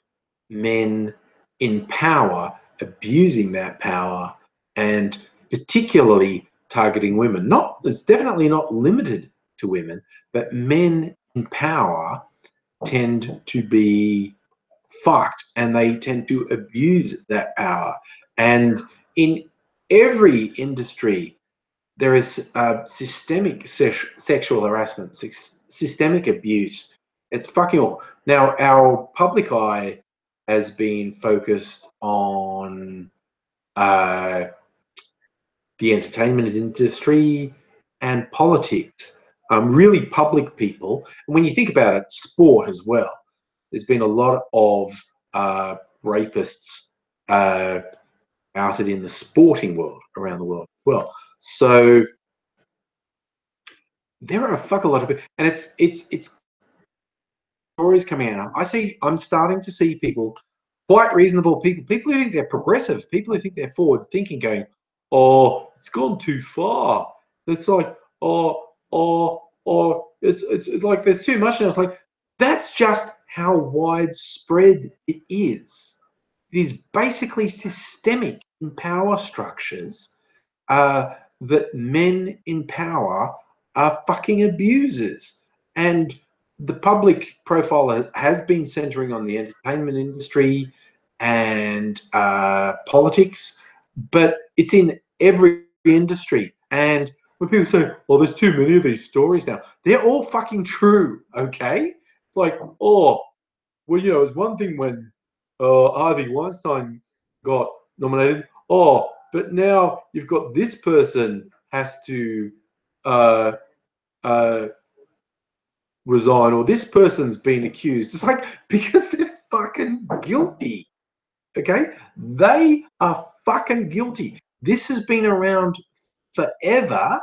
men in power abusing that power and particularly targeting women. It's definitely not limited to women, but men in power tend to be fucked, and they tend to abuse that power. And in every industry, there is systemic sexual harassment, systemic abuse. It's fucking awful. Now, our public eye has been focused on the entertainment industry and politics, really public people. And when you think about it, sport as well. There's been a lot of rapists outed in the sporting world around the world as well. So there are a lot of people, and it's stories coming out. I'm starting to see people, quite reasonable people who think they're progressive, people who think they're forward thinking, going, "Oh, it's gone too far." It's like, it's like there's too much now. It's like, that's just how widespread it is. It is basically systemic in power structures that men in power are fucking abusers. And the public profile has been centering on the entertainment industry and politics, but it's in every industry. And when people say, "Well, there's too many of these stories now," they're all fucking true, okay? It's like, oh, well, it's one thing when Harvey Weinstein got nominated. Oh, but now you've got this person has to uh, uh, resign, or this person's been accused. It's like, because they're fucking guilty. Okay? They are fucking guilty. This has been around forever.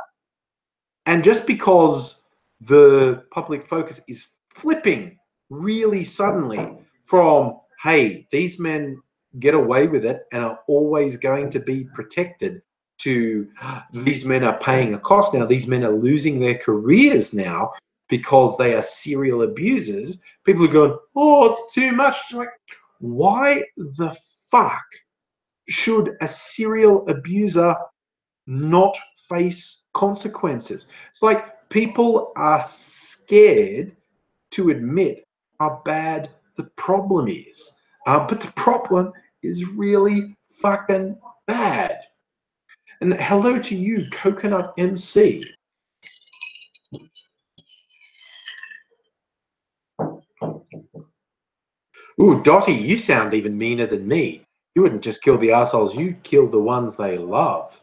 And just because the public focus is flipping really suddenly from, hey, these men get away with it and are always going to be protected, to these men are paying a cost now, these men are losing their careers now because they are serial abusers, people are going, "Oh, it's too much." It's like, why the fuck should a serial abuser not face consequences? It's like people are scared to admit how bad the problem is. But the problem is really fucking bad. And hello to you, Coconut MC. Ooh, Dottie, you sound even meaner than me. You wouldn't just kill the assholes, you'd kill the ones they love.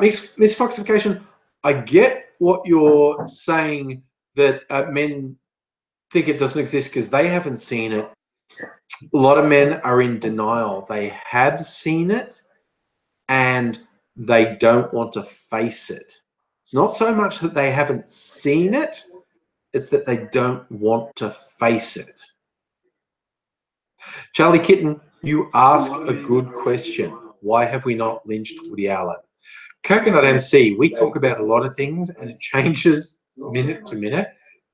Miss Foxification, I get what you're saying, that men think it doesn't exist because they haven't seen it. A lot of men are in denial. They have seen it and they don't want to face it. It's not so much that they haven't seen it, it's that they don't want to face it. Charlie Kitten, you ask a good question. Why have we not lynched Woody Allen? Coconut MC, we talk about a lot of things and it changes minute to minute.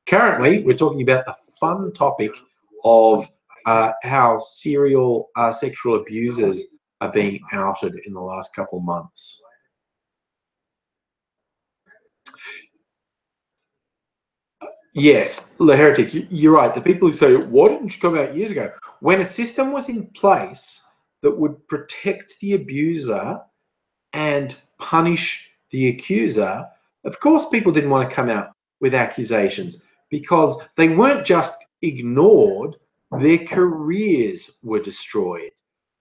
Currently, we're talking about the fun topic of how serial sexual abusers are being outed in the last couple months. Yes, the heretic, you're right. The people who say, "Why didn't you come out years ago?" When a system was in place that would protect the abuser and punish the accuser, of course people didn't want to come out with accusations, because they weren't just ignored, their careers were destroyed.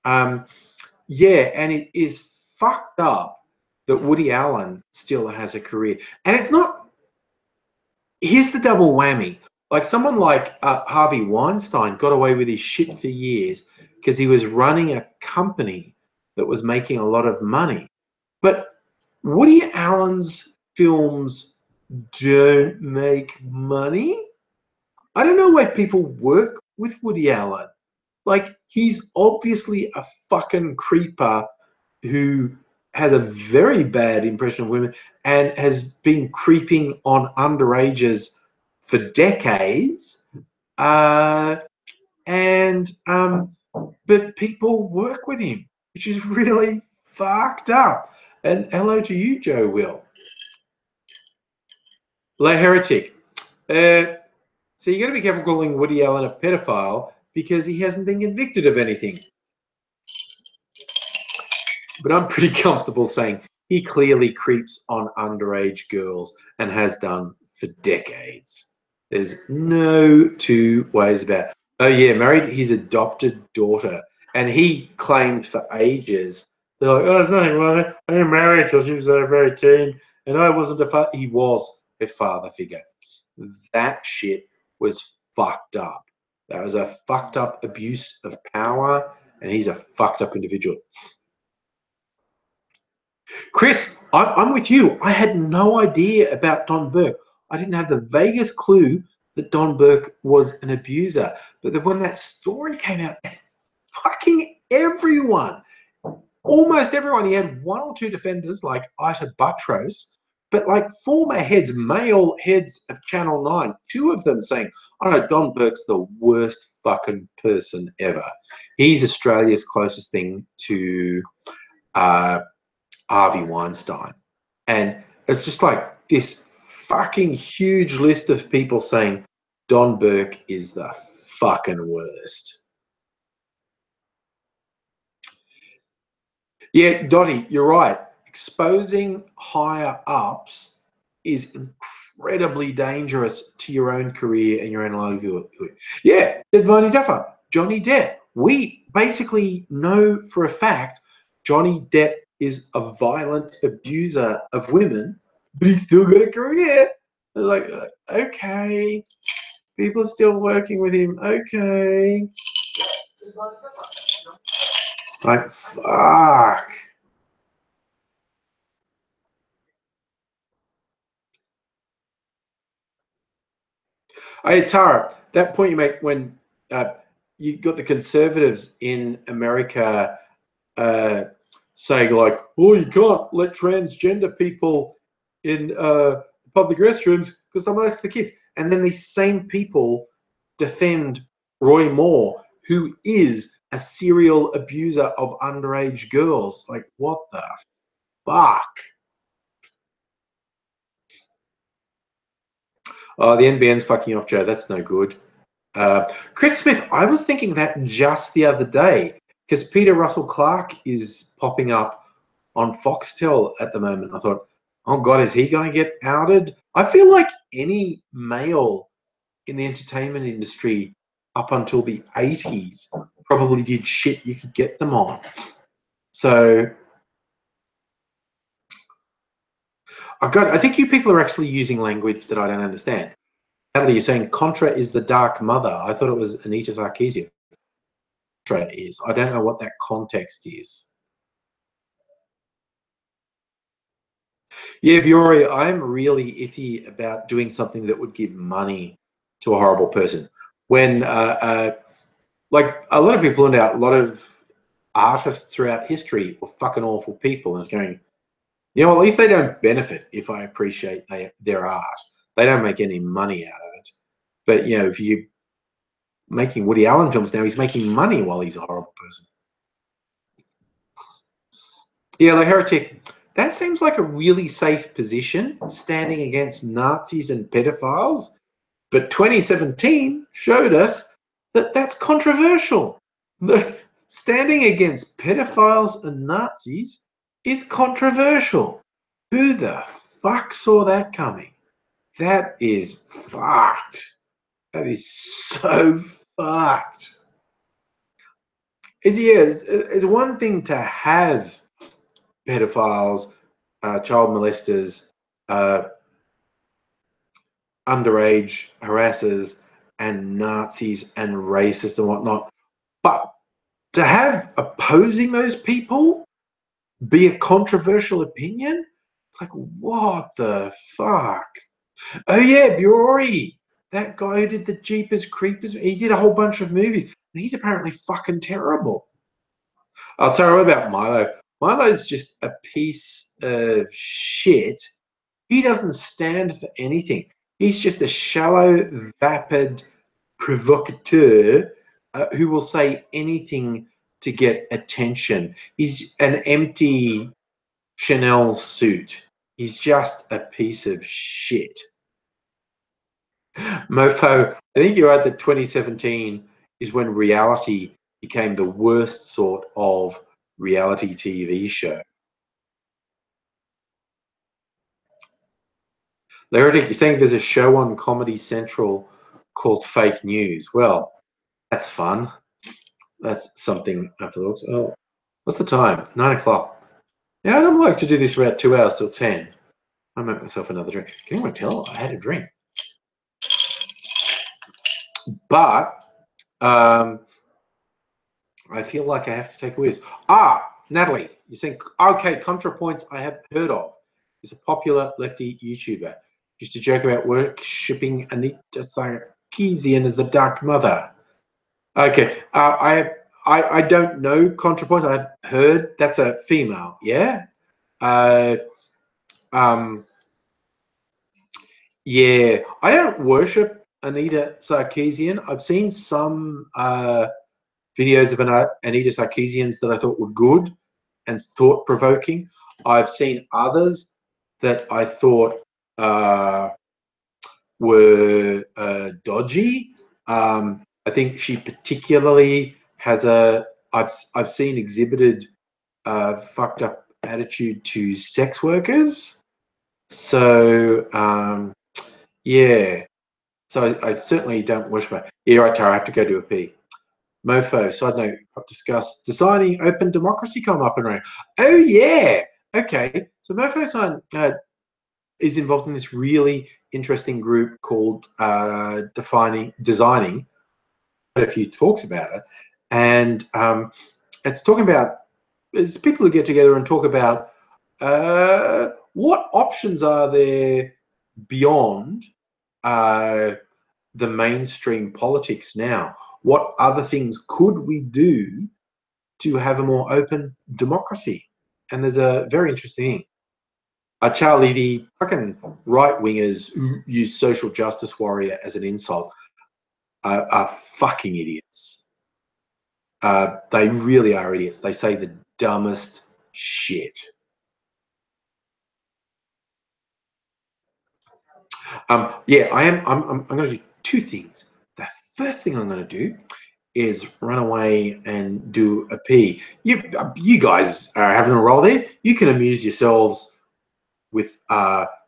Yeah, and it is fucked up that Woody Allen still has a career. And it's not, here's the double whammy. Like someone like Harvey Weinstein got away with his shit for years because he was running a company that was making a lot of money. But Woody Allen's films don't make money. I don't know why people work with Woody Allen. Like, he's obviously a fucking creeper who has a very bad impression of women and has been creeping on underages for decades. But people work with him, which is really fucked up. And hello to you, Joe Will. La Heretic. So you got to be careful calling Woody Allen a pedophile because he hasn't been convicted of anything. But I'm pretty comfortable saying he clearly creeps on underage girls and has done for decades. There's no two ways about it. Oh yeah, married his adopted daughter, and he claimed for ages. They're like, oh, there's nothing wrong. I didn't marry her till she was over 18, and I wasn't a father. He was a father figure. That shit was fucked up. That was a fucked up abuse of power, and he's a fucked up individual. Chris, I'm with you. I had no idea about Don Burke. I didn't have the vaguest clue that Don Burke was an abuser. But then when that story came out, fucking everyone, almost everyone, he had one or two defenders like Ita Buttrose, but like former heads, male heads of Channel 9, two of them saying, oh no, Don Burke's the worst fucking person ever. He's Australia's closest thing to Harvey Weinstein. And it's just like this fucking huge list of people saying Don Burke is the fucking worst. Yeah, Dottie, you're right. Exposing higher ups is incredibly dangerous to your own career and your own livelihood. Yeah, Devani Duffer, Johnny Depp. We basically know for a fact Johnny Depp is a violent abuser of women, but he's still got a career. Like, okay, people are still working with him. Okay. Like, fuck. Hey, Tara, that point you make when you got the conservatives in America saying like, oh, you can't let transgender people in public restrooms because they'll molest the kids. And then these same people defend Roy Moore, who is a serial abuser of underage girls. Like, what the fuck? Oh, the NBN's fucking off, Joe. That's no good. Chris Smith, I was thinking that just the other day because Peter Russell Clark is popping up on Foxtel at the moment. I thought, oh God, is he going to get outed? I feel like any male in the entertainment industry up until the 80s probably did shit you could get them on. So I think you people are actually using language that I don't understand. Natalie, you're saying Contra is the dark mother. I thought it was Anita Sarkeesian. Contra is. I don't know what that context is. Yeah, Biori, I'm really iffy about doing something that would give money to a horrible person. When, like, a lot of people point out, a lot of artists throughout history were fucking awful people, and it's going, you know, at least they don't benefit if I appreciate their art. They don't make any money out of it. But, you know, if you're making Woody Allen films now, he's making money while he's a horrible person. Yeah, the heretic. That seems like a really safe position, standing against Nazis and pedophiles. But 2017 showed us that that's controversial. That standing against pedophiles and Nazis is controversial. Who the fuck saw that coming? That is fucked. That is so fucked. It's one thing to have pedophiles, child molesters, uh, underage harassers, and Nazis and racists and whatnot. But to have opposing those people be a controversial opinion, it's like, what the fuck? Oh yeah, Biori, that guy who did the Jeepers Creepers, he did a whole bunch of movies, and he's apparently fucking terrible. I'll tell you about Milo. Milo's just a piece of shit. He doesn't stand for anything. He's just a shallow, vapid provocateur who will say anything to get attention. He's an empty Chanel suit. He's just a piece of shit. Mofo, I think you're right that 2017 is when reality became the worst sort of reality TV show. Larry, you're saying there's a show on Comedy Central called Fake News. Well, that's fun. That's something afterwards. Oh, what's the time? 9 o'clock. Yeah, I don't like to do this for about 2 hours till 10. I make myself another drink. Can anyone tell I had a drink? But I feel like I have to take a whiz. Natalie, you're saying, okay, ContraPoints I have heard of. He's a popular lefty YouTuber. Used to joke about worshipping Anita Sarkeesian as the Dark Mother. Okay, I don't know ContraPoints. I've heard that's a female, yeah? Yeah, I don't worship Anita Sarkeesian. I've seen some videos of Anita Sarkeesian's that I thought were good and thought-provoking. I've seen others that I thought were dodgy. I think she particularly has I've seen exhibited fucked up attitude to sex workers. So yeah. So I certainly don't wish for. Yeah, right, Tara. I have to go do a pee. Mofo, side note, I've discussed designing open democracy come up and around. Oh, yeah. Okay. So Mofo Sign is involved in this really interesting group called Designing. A few talks about it. And it's talking about, it's people who get together and talk about what options are there beyond the mainstream politics now. What other things could we do to have a more open democracy? And there's a very interesting thing. Charlie, the fucking right wingers who use social justice warrior as an insult are fucking idiots. They really are idiots. They say the dumbest shit. Yeah, I'm going to do two things. The first thing I'm going to do is run away and do a pee. You guys are having a roll there. You can amuse yourselves with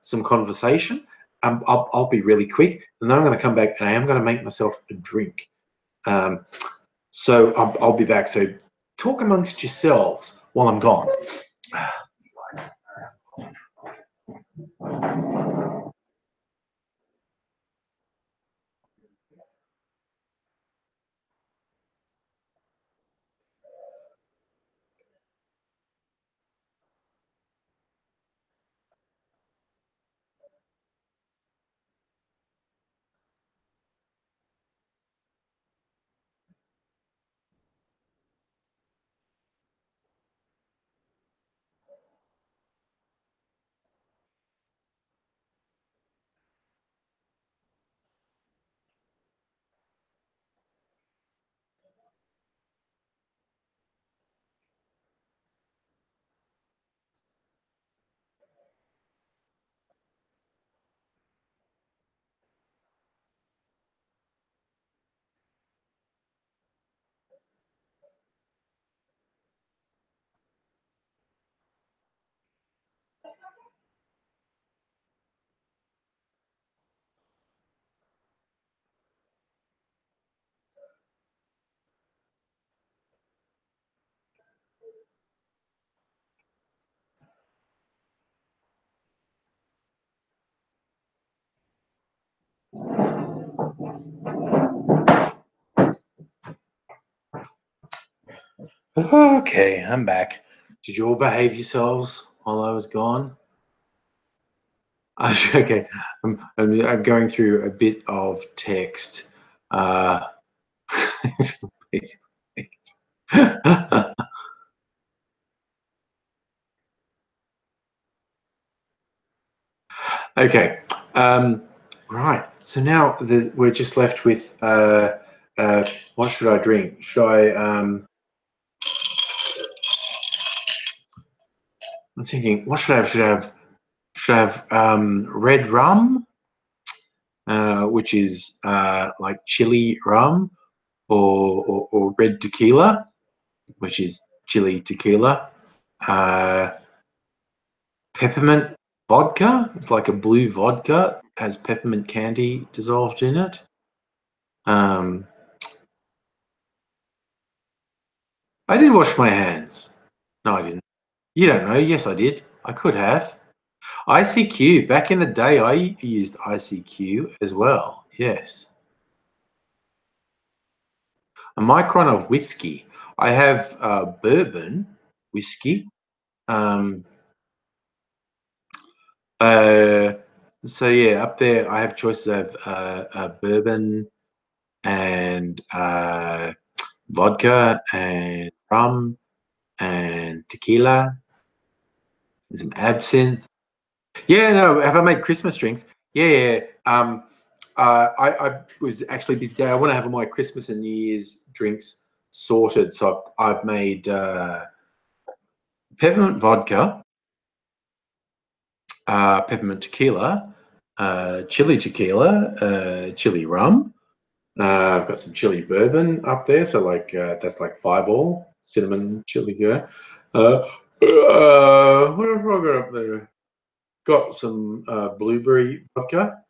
some conversation. I'll be really quick, and then I'm going to come back and I am going to make myself a drink. So I'll be back. So talk amongst yourselves while I'm gone. Okay, I'm back. Did you all behave yourselves while I was gone? Okay, I'm going through a bit of text. Okay, right. So now we're just left with what should I drink? Should I? I'm thinking, what should I have? Should I have red rum? which is like chili rum, or red tequila, which is chili tequila. Peppermint vodka. It's like a blue vodka, has peppermint candy dissolved in it. I did wash my hands. No, I didn't. You don't know. Yes, I did. I could have. ICQ. Back in the day, I used ICQ as well. Yes. A micron of whiskey. I have bourbon whiskey. So yeah, up there I have choices of bourbon and vodka and rum and tequila and some absinthe. Yeah, no. Have I made Christmas drinks? Yeah. I was actually busy today. I want to have all my Christmas and New Year's drinks sorted, so I've made peppermint vodka, peppermint tequila, chili tequila, chili rum. I've got some chili bourbon up there, so like that's like 5 all cinnamon chili. Yeah. What have I got up there? Got some blueberry vodka.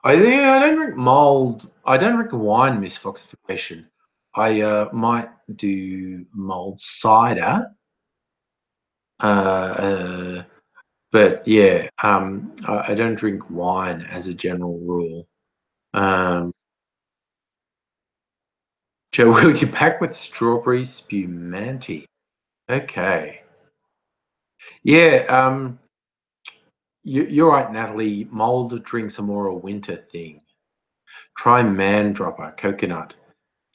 I don't drink mulled. I don't drink wine, Miss Fox, for question. I might do mulled cider. But yeah, I don't drink wine as a general rule. Joe, will you pack with strawberry spumante? Okay. Yeah, you're right, Natalie. Mulled drinks are more a winter thing. Try man dropper, coconut,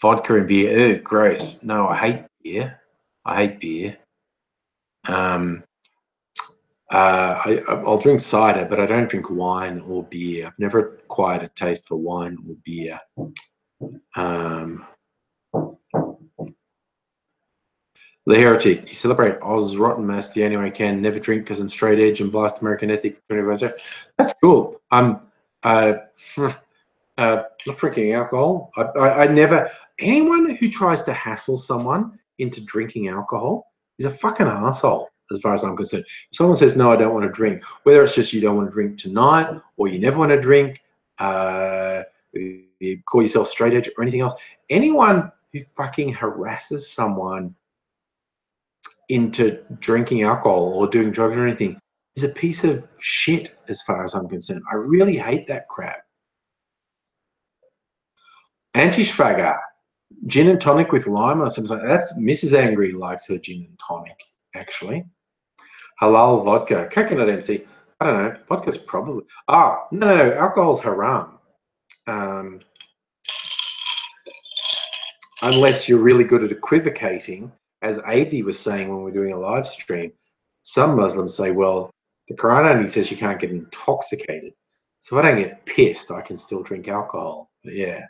vodka and beer. Ugh, gross. No, I hate beer. I hate beer. I'll drink cider, but I don't drink wine or beer. I've never acquired a taste for wine or beer. The Heretic. You celebrate Oz rotten mess the only way I can. Never drink because I'm straight edge and blast American ethic. That's cool. Not drinking alcohol. I never. Anyone who tries to hassle someone into drinking alcohol is a fucking asshole, as far as I'm concerned. If someone says no, I don't want to drink, whether it's just you don't want to drink tonight or you never want to drink, you call yourself straight edge or anything else. Anyone who fucking harasses someone into drinking alcohol or doing drugs or anything is a piece of shit, as far as I'm concerned. I really hate that crap. Anti-schwager. Gin and tonic with lime or something like that. That's Mrs. Angry likes her gin and tonic, actually. Halal vodka. Coconut empty. I don't know. Vodka's probably. No. Alcohol's haram. Unless you're really good at equivocating, as Aidy was saying when we were doing a live stream. Some Muslims say, well, the Quran only says you can't get intoxicated. So if I don't get pissed, I can still drink alcohol. But yeah.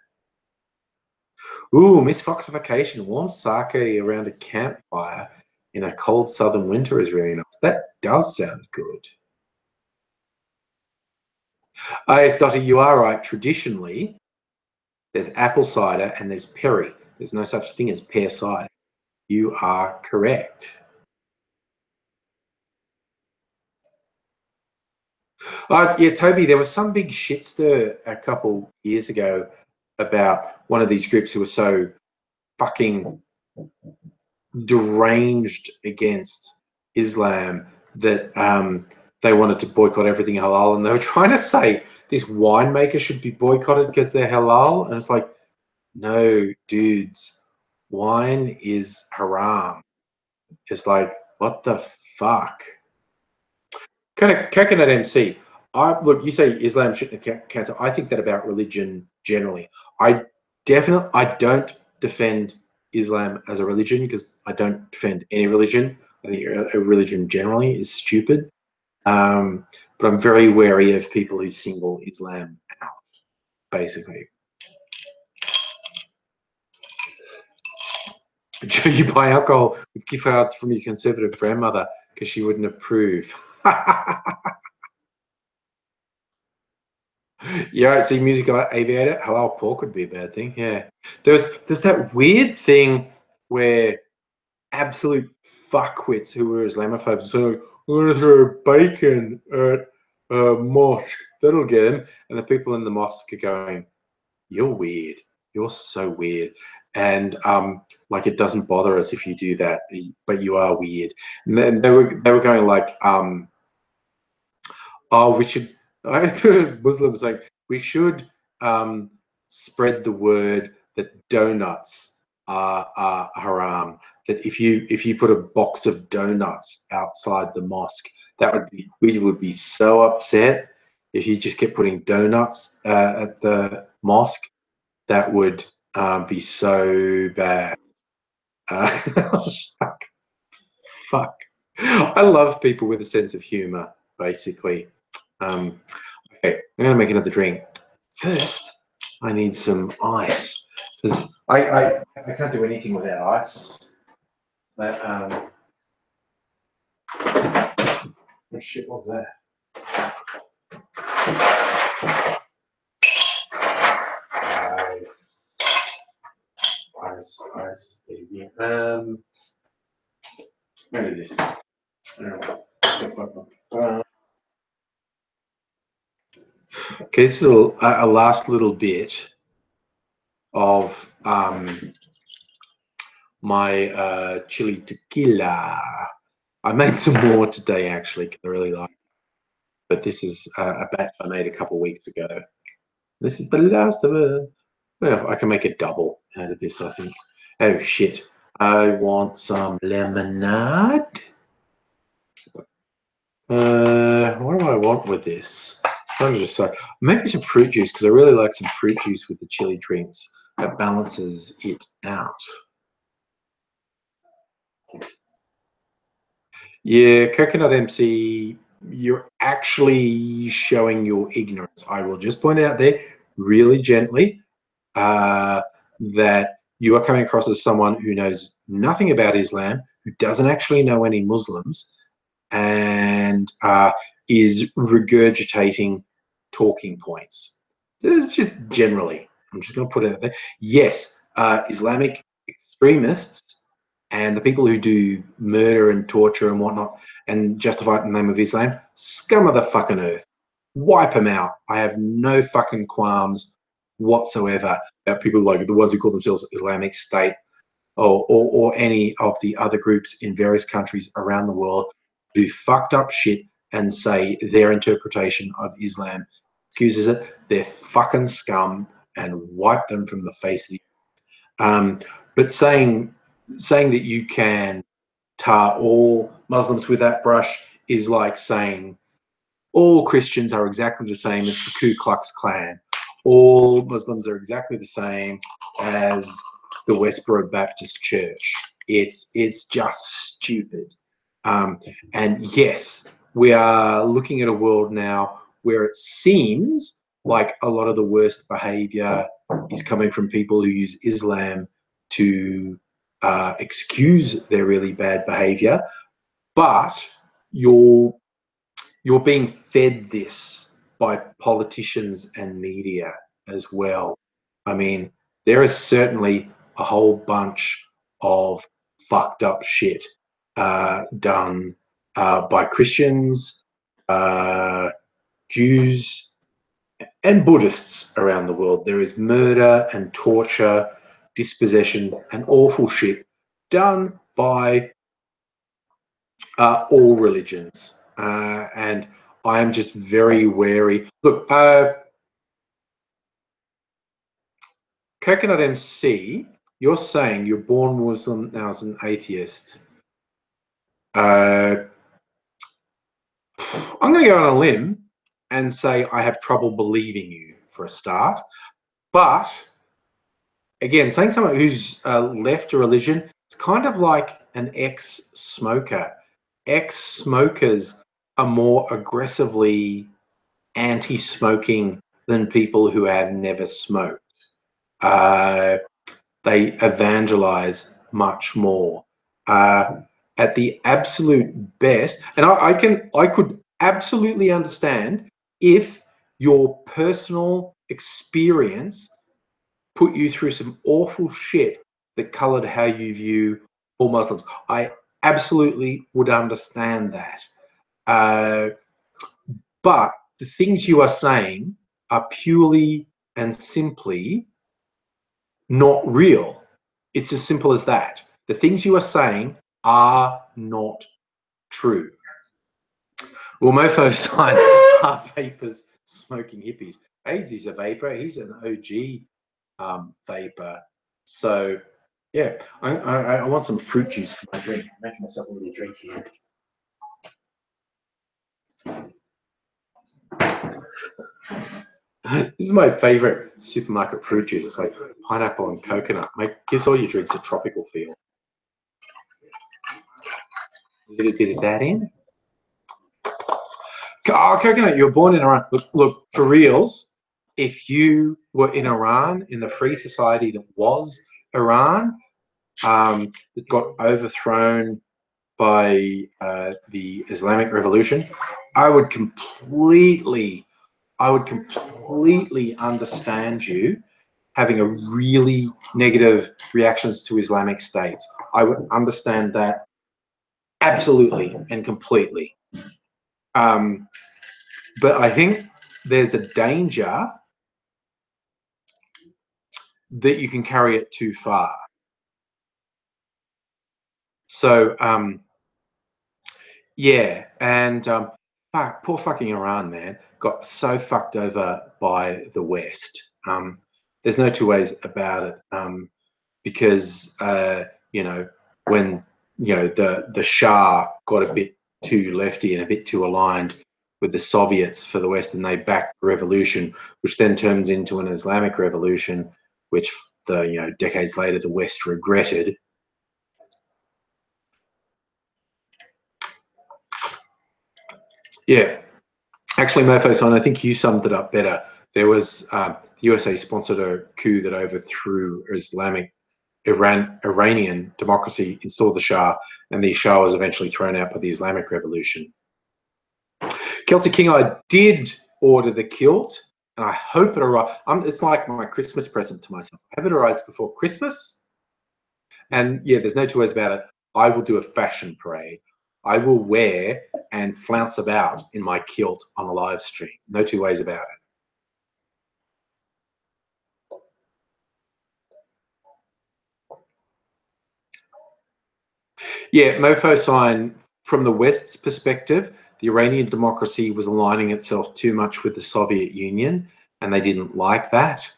Ooh, Miss Foxification, warm sake around a campfire in a cold southern winter is really nice. That does sound good. Yes, Dottie, you are right. Traditionally, there's apple cider and there's perry. There's no such thing as pear cider. You are correct. Yeah, Toby, there was some big shit stir a couple years ago about one of these groups who were so fucking deranged against Islam that they wanted to boycott everything halal, and they were trying to say this winemaker should be boycotted because they're halal, and it's like, no, dudes, wine is haram. It's like, what the fuck? Coconut MC. Look, you say Islam shouldn't cancel. I think that about religion generally. I don't defend Islam as a religion because I don't defend any religion. I think a religion generally is stupid. But I'm very wary of people who single Islam out, basically. You buy alcohol with gift cards from your conservative grandmother because she wouldn't approve. Yeah, I see musical aviator. Halal pork would be a bad thing. Yeah. There's that weird thing where absolute fuckwits who were Islamophobes say, like, we're gonna throw bacon at a mosque. That'll get him. And the people in the mosque are going, you're weird. You're so weird. And like it doesn't bother us if you do that, but you are weird. And then they were going like, oh, we should. I heard Muslims saying we should spread the word that donuts are haram. That if you put a box of donuts outside the mosque, that would be we would be so upset if you just kept putting donuts at the mosque. That would be so bad. Uh, fuck, fuck. I love people with a sense of humor, basically. Um, okay, I'm gonna make another drink. First, I need some ice because I can't do anything without ice. But, oh shit, what was that? Ice, baby. I'm gonna do this. Okay, this is a last little bit of my chili tequila. I made some more today actually because I really like it. But this is a batch I made a couple weeks ago. This is the last of it. Well, I can make a double out of this, I think. Oh shit! I want some lemonade. What do I want with this? I'm just so maybe some fruit juice because I really like some fruit juice with the chili drinks. That balances it out. Yeah, Coconut MC, you're actually showing your ignorance. I will just point out there really gently that you are coming across as someone who knows nothing about Islam, who doesn't actually know any Muslims, and is regurgitating talking points. Just generally, I'm just going to put it out there. Yes, Islamic extremists and the people who do murder and torture and whatnot and justify it in the name of Islam, scum of the fucking earth. Wipe them out. I have no fucking qualms whatsoever about people like the ones who call themselves Islamic State or any of the other groups in various countries around the world do fucked up shit and say their interpretation of Islam excuses it. They're fucking scum and wipe them from the face of the but saying that you can tar all Muslims with that brush is like saying all Christians are exactly the same as the Ku Klux Klan. All Muslims are exactly the same as the Westboro Baptist Church. It's just stupid. And yes, we are looking at a world now where it seems like a lot of the worst behavior is coming from people who use Islam to excuse their really bad behavior, but you're you're being fed this by politicians and media as well. I mean, there is certainly a whole bunch of fucked up shit done by Christians, uh, Jews, and Buddhists around the world. There is murder and torture, dispossession, and awful shit done by all religions. And I am just very wary. Look, Coconut MC, you're saying you're born Muslim now as an atheist. I'm going to go on a limb and say I have trouble believing you for a start. But again, saying someone who's left a religion, it's kind of like an ex-smoker. Ex-smokers are more aggressively anti-smoking than people who have never smoked. They evangelize much more. At the absolute best, and I could absolutely understand if your personal experience put you through some awful shit that colored how you view all Muslims. I absolutely would understand that. But the things you are saying are purely and simply not real. It's as simple as that. The things you are saying are not true. Well, mofo sign are vapors smoking hippies. Hazy's a vapor. He's an OG vapor. So, yeah, I want some fruit juice for my drink. I'm making myself a little drink here. This is my favorite supermarket fruit juice. It's like pineapple and coconut. Gives all your drinks a tropical feel. A little bit of that in. Oh, coconut, you were born in Iran. Look, for reals, if you were in Iran, in the free society that was Iran, that got overthrown by the Islamic Revolution, I would completely understand you having a really negative reactions to Islamic states. I would understand that absolutely and completely. But I think there's a danger that you can carry it too far. So, yeah, and poor fucking Iran, man, got so fucked over by the West. There's no two ways about it, because you know, when the Shah got a bit too lefty and a bit too aligned with the Soviets for the West, and they backed the revolution, which then turned into an Islamic revolution, which decades later the West regretted. Yeah, actually, Mofo-san, I think you summed it up better. There was the USA sponsored a coup that overthrew Iranian democracy, installed the Shah, and the Shah was eventually thrown out by the Islamic Revolution. Celtic King, I did order the kilt, and I hope it arrives. It's like my Christmas present to myself. I hope it arrives before Christmas. And yeah, there's no two ways about it. I will do a fashion parade. I will wear and flounce about in my kilt on a live stream. No two ways about it. Yeah, Mofo sign, from the West's perspective, the Iranian democracy was aligning itself too much with the Soviet Union, and they didn't like that.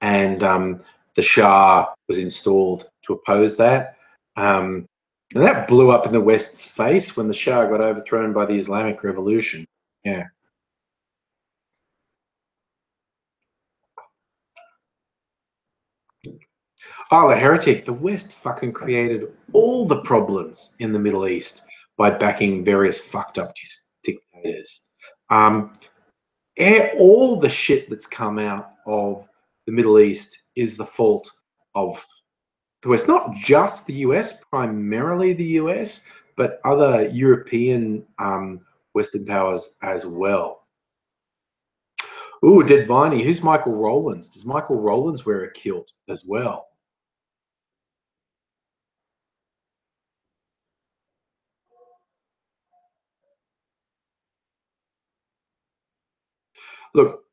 And the Shah was installed to oppose that. And that blew up in the West's face when the Shah got overthrown by the Islamic Revolution. Yeah. Oh, the heretic. The West fucking created all the problems in the Middle East by backing various fucked up dictators. All the shit that's come out of the Middle East is the fault of the West. Not just the US, primarily the US, but other European Western powers as well. Ooh, Dead Viney. Who's Michael Rowlands? Does Michael Rowlands wear a kilt as well? Look,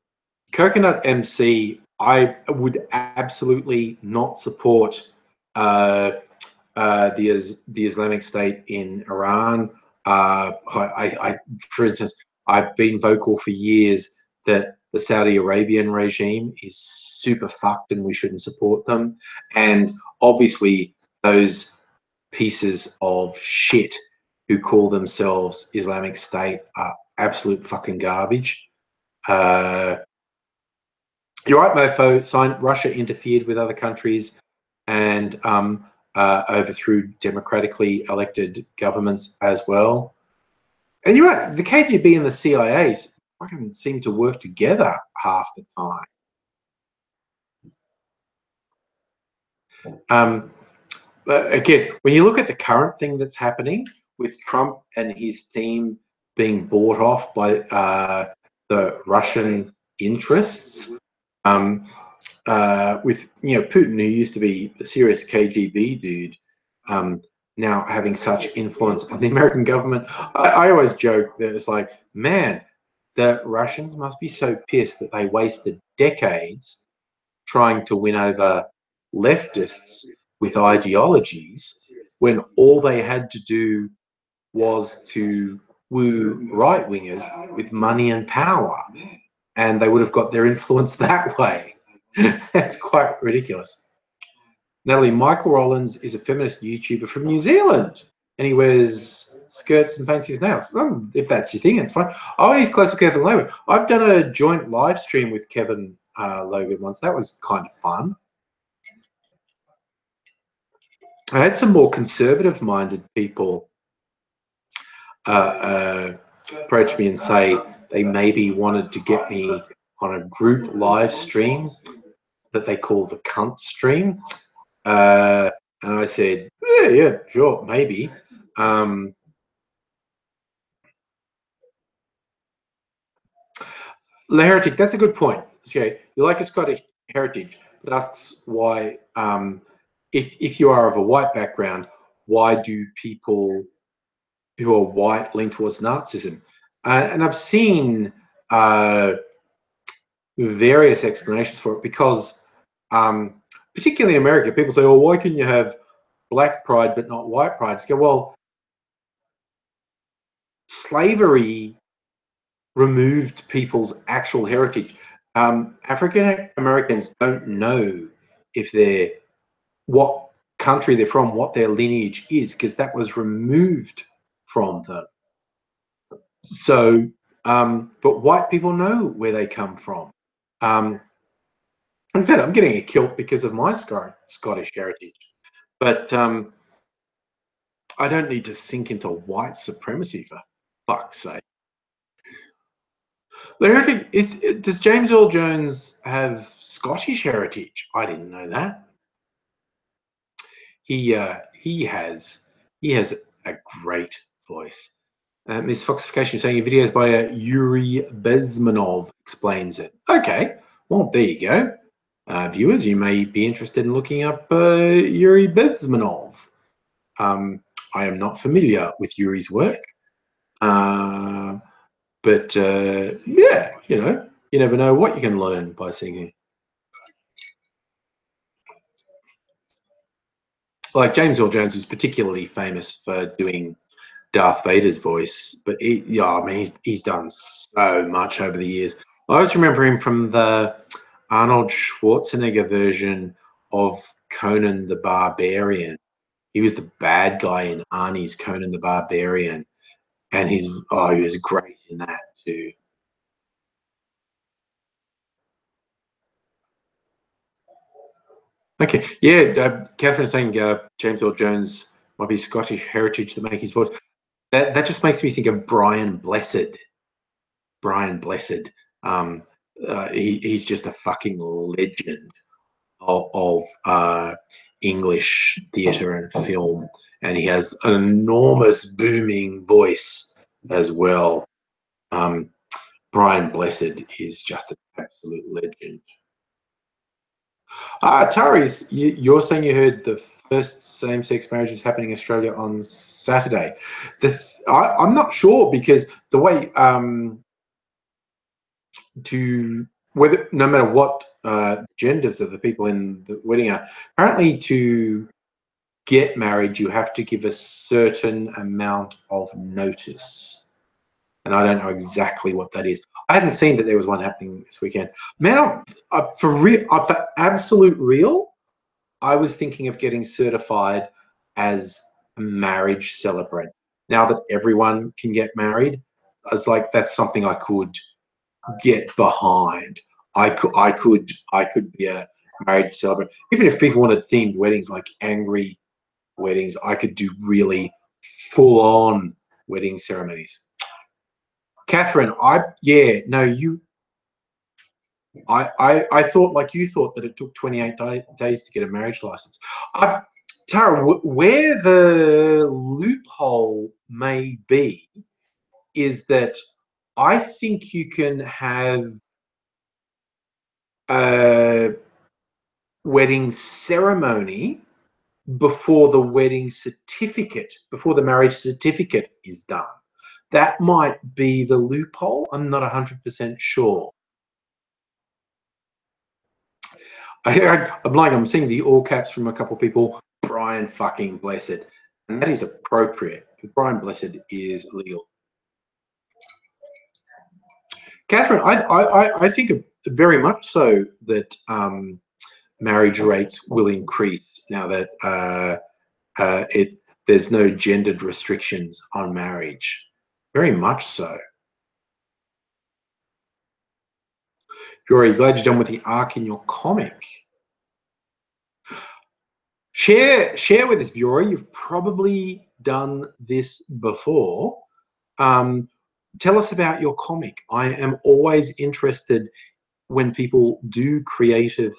Coconut MC, I would absolutely not support the Islamic State in Iran. For instance, I've been vocal for years that the Saudi Arabian regime is super fucked and we shouldn't support them. And obviously, those pieces of shit who call themselves Islamic State are absolute fucking garbage. You're right, Mofo. Russia interfered with other countries and overthrew democratically elected governments as well. And you're right, the KGB and the CIA fucking seem to work together half the time. But again, when you look at the current thing that's happening with Trump and his team being bought off by the Russian interests. With Putin, who used to be a serious KGB dude, now having such influence on the American government. I always joke that it's like, man, the Russians must be so pissed that they wasted decades trying to win over leftists with ideologies when all they had to do was to woo right-wingers with money and power, and they would have got their influence that way. That's quite ridiculous. Natalie, Michael Rollins is a feminist YouTuber from New Zealand, and he wears skirts and paints his nails. If that's your thing, it's fine. Oh, and he's close with Kevin Logan. I've done a joint live stream with Kevin Logan once. That was kind of fun. I had some more conservative-minded people approach me and say they maybe wanted to get me on a group live stream that they call the cunt stream. And I said, yeah, sure, maybe. The heretic, that's a good point. Okay, you like a Scottish heritage, but asks why, if you are of a white background, why do people who are white lean towards Nazism? And I've seen various explanations for it because, particularly in America, people say, oh, why can you have black pride but not white pride? Just go, well, slavery removed people's actual heritage. African Americans don't know if they're what country they're from, what their lineage is, because that was removed from them. So, but white people know where they come from. Like I said, I'm getting a kilt because of my Scottish heritage, but I don't need to sink into white supremacy for fuck's sake. The heritage is. Does James Earl Jones have Scottish heritage? I didn't know that. He has a great voice. Miss Foxification saying your videos by Yuri Bezmenov explains it. Okay, well there you go. Viewers, you may be interested in looking up Yuri Bezmenov. I am not familiar with Yuri's work, but yeah, you never know what you can learn by singing. Like James Earl Jones is particularly famous for doing Darth Vader's voice, but I mean, he's done so much over the years. I always remember him from the Arnold Schwarzenegger version of Conan the Barbarian. He was the bad guy in Arnie's Conan the Barbarian, and he was great in that too. Okay, yeah, Catherine's saying James Earl Jones might be Scottish heritage to make his voice. That just makes me think of Brian Blessed. Brian Blessed. He's just a fucking legend of English theatre and film, and he has an enormous booming voice as well. Brian Blessed is just an absolute legend. Tari's, you're saying you heard the first same-sex marriage is happening in Australia on Saturday. I'm not sure because the way to whether no matter what genders of the people in the wedding are, apparently to get married you have to give a certain amount of notice, and I don't know exactly what that is. I hadn't seen that there was one happening this weekend. Man, for real, for absolute real, I was thinking of getting certified as a marriage celebrant. Now that everyone can get married, I was like, that's something I could get behind. I could be a marriage celebrant. Even if people wanted themed weddings like angry weddings, I could do really full-on wedding ceremonies. Catherine, I thought like you thought that it took 28 days to get a marriage license. Tara, where the loophole may be is that I think you can have wedding ceremony before the wedding certificate, before the marriage certificate is done. That might be the loophole. I'm not 100% sure. I'm seeing the all caps from a couple of people. Brian fucking Blessed. And that is appropriate. Brian Blessed is legal. Catherine, I think very much so that marriage rates will increase now that there's no gendered restrictions on marriage. Very much so. Fiore, glad you're done with the arc in your comic. Share with us, Fiore. You've probably done this before. Tell us about your comic. I am always interested when people do creative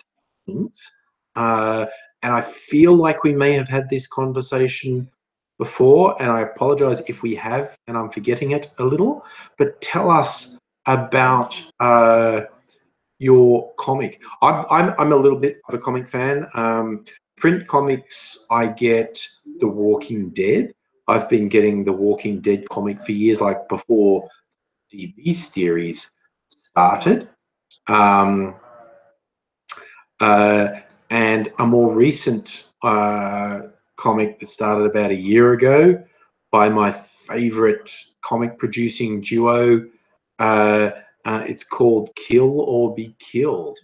things. And I feel like we may have had this conversation before, and I apologize if we have, and I'm forgetting it a little. But tell us about your comic. I'm a little bit of a comic fan. Print comics, I get The Walking Dead. I've been getting The Walking Dead comic for years, like before the TV series started. And a more recent comic that started about a year ago by my favorite comic producing duo. It's called Kill or Be Killed.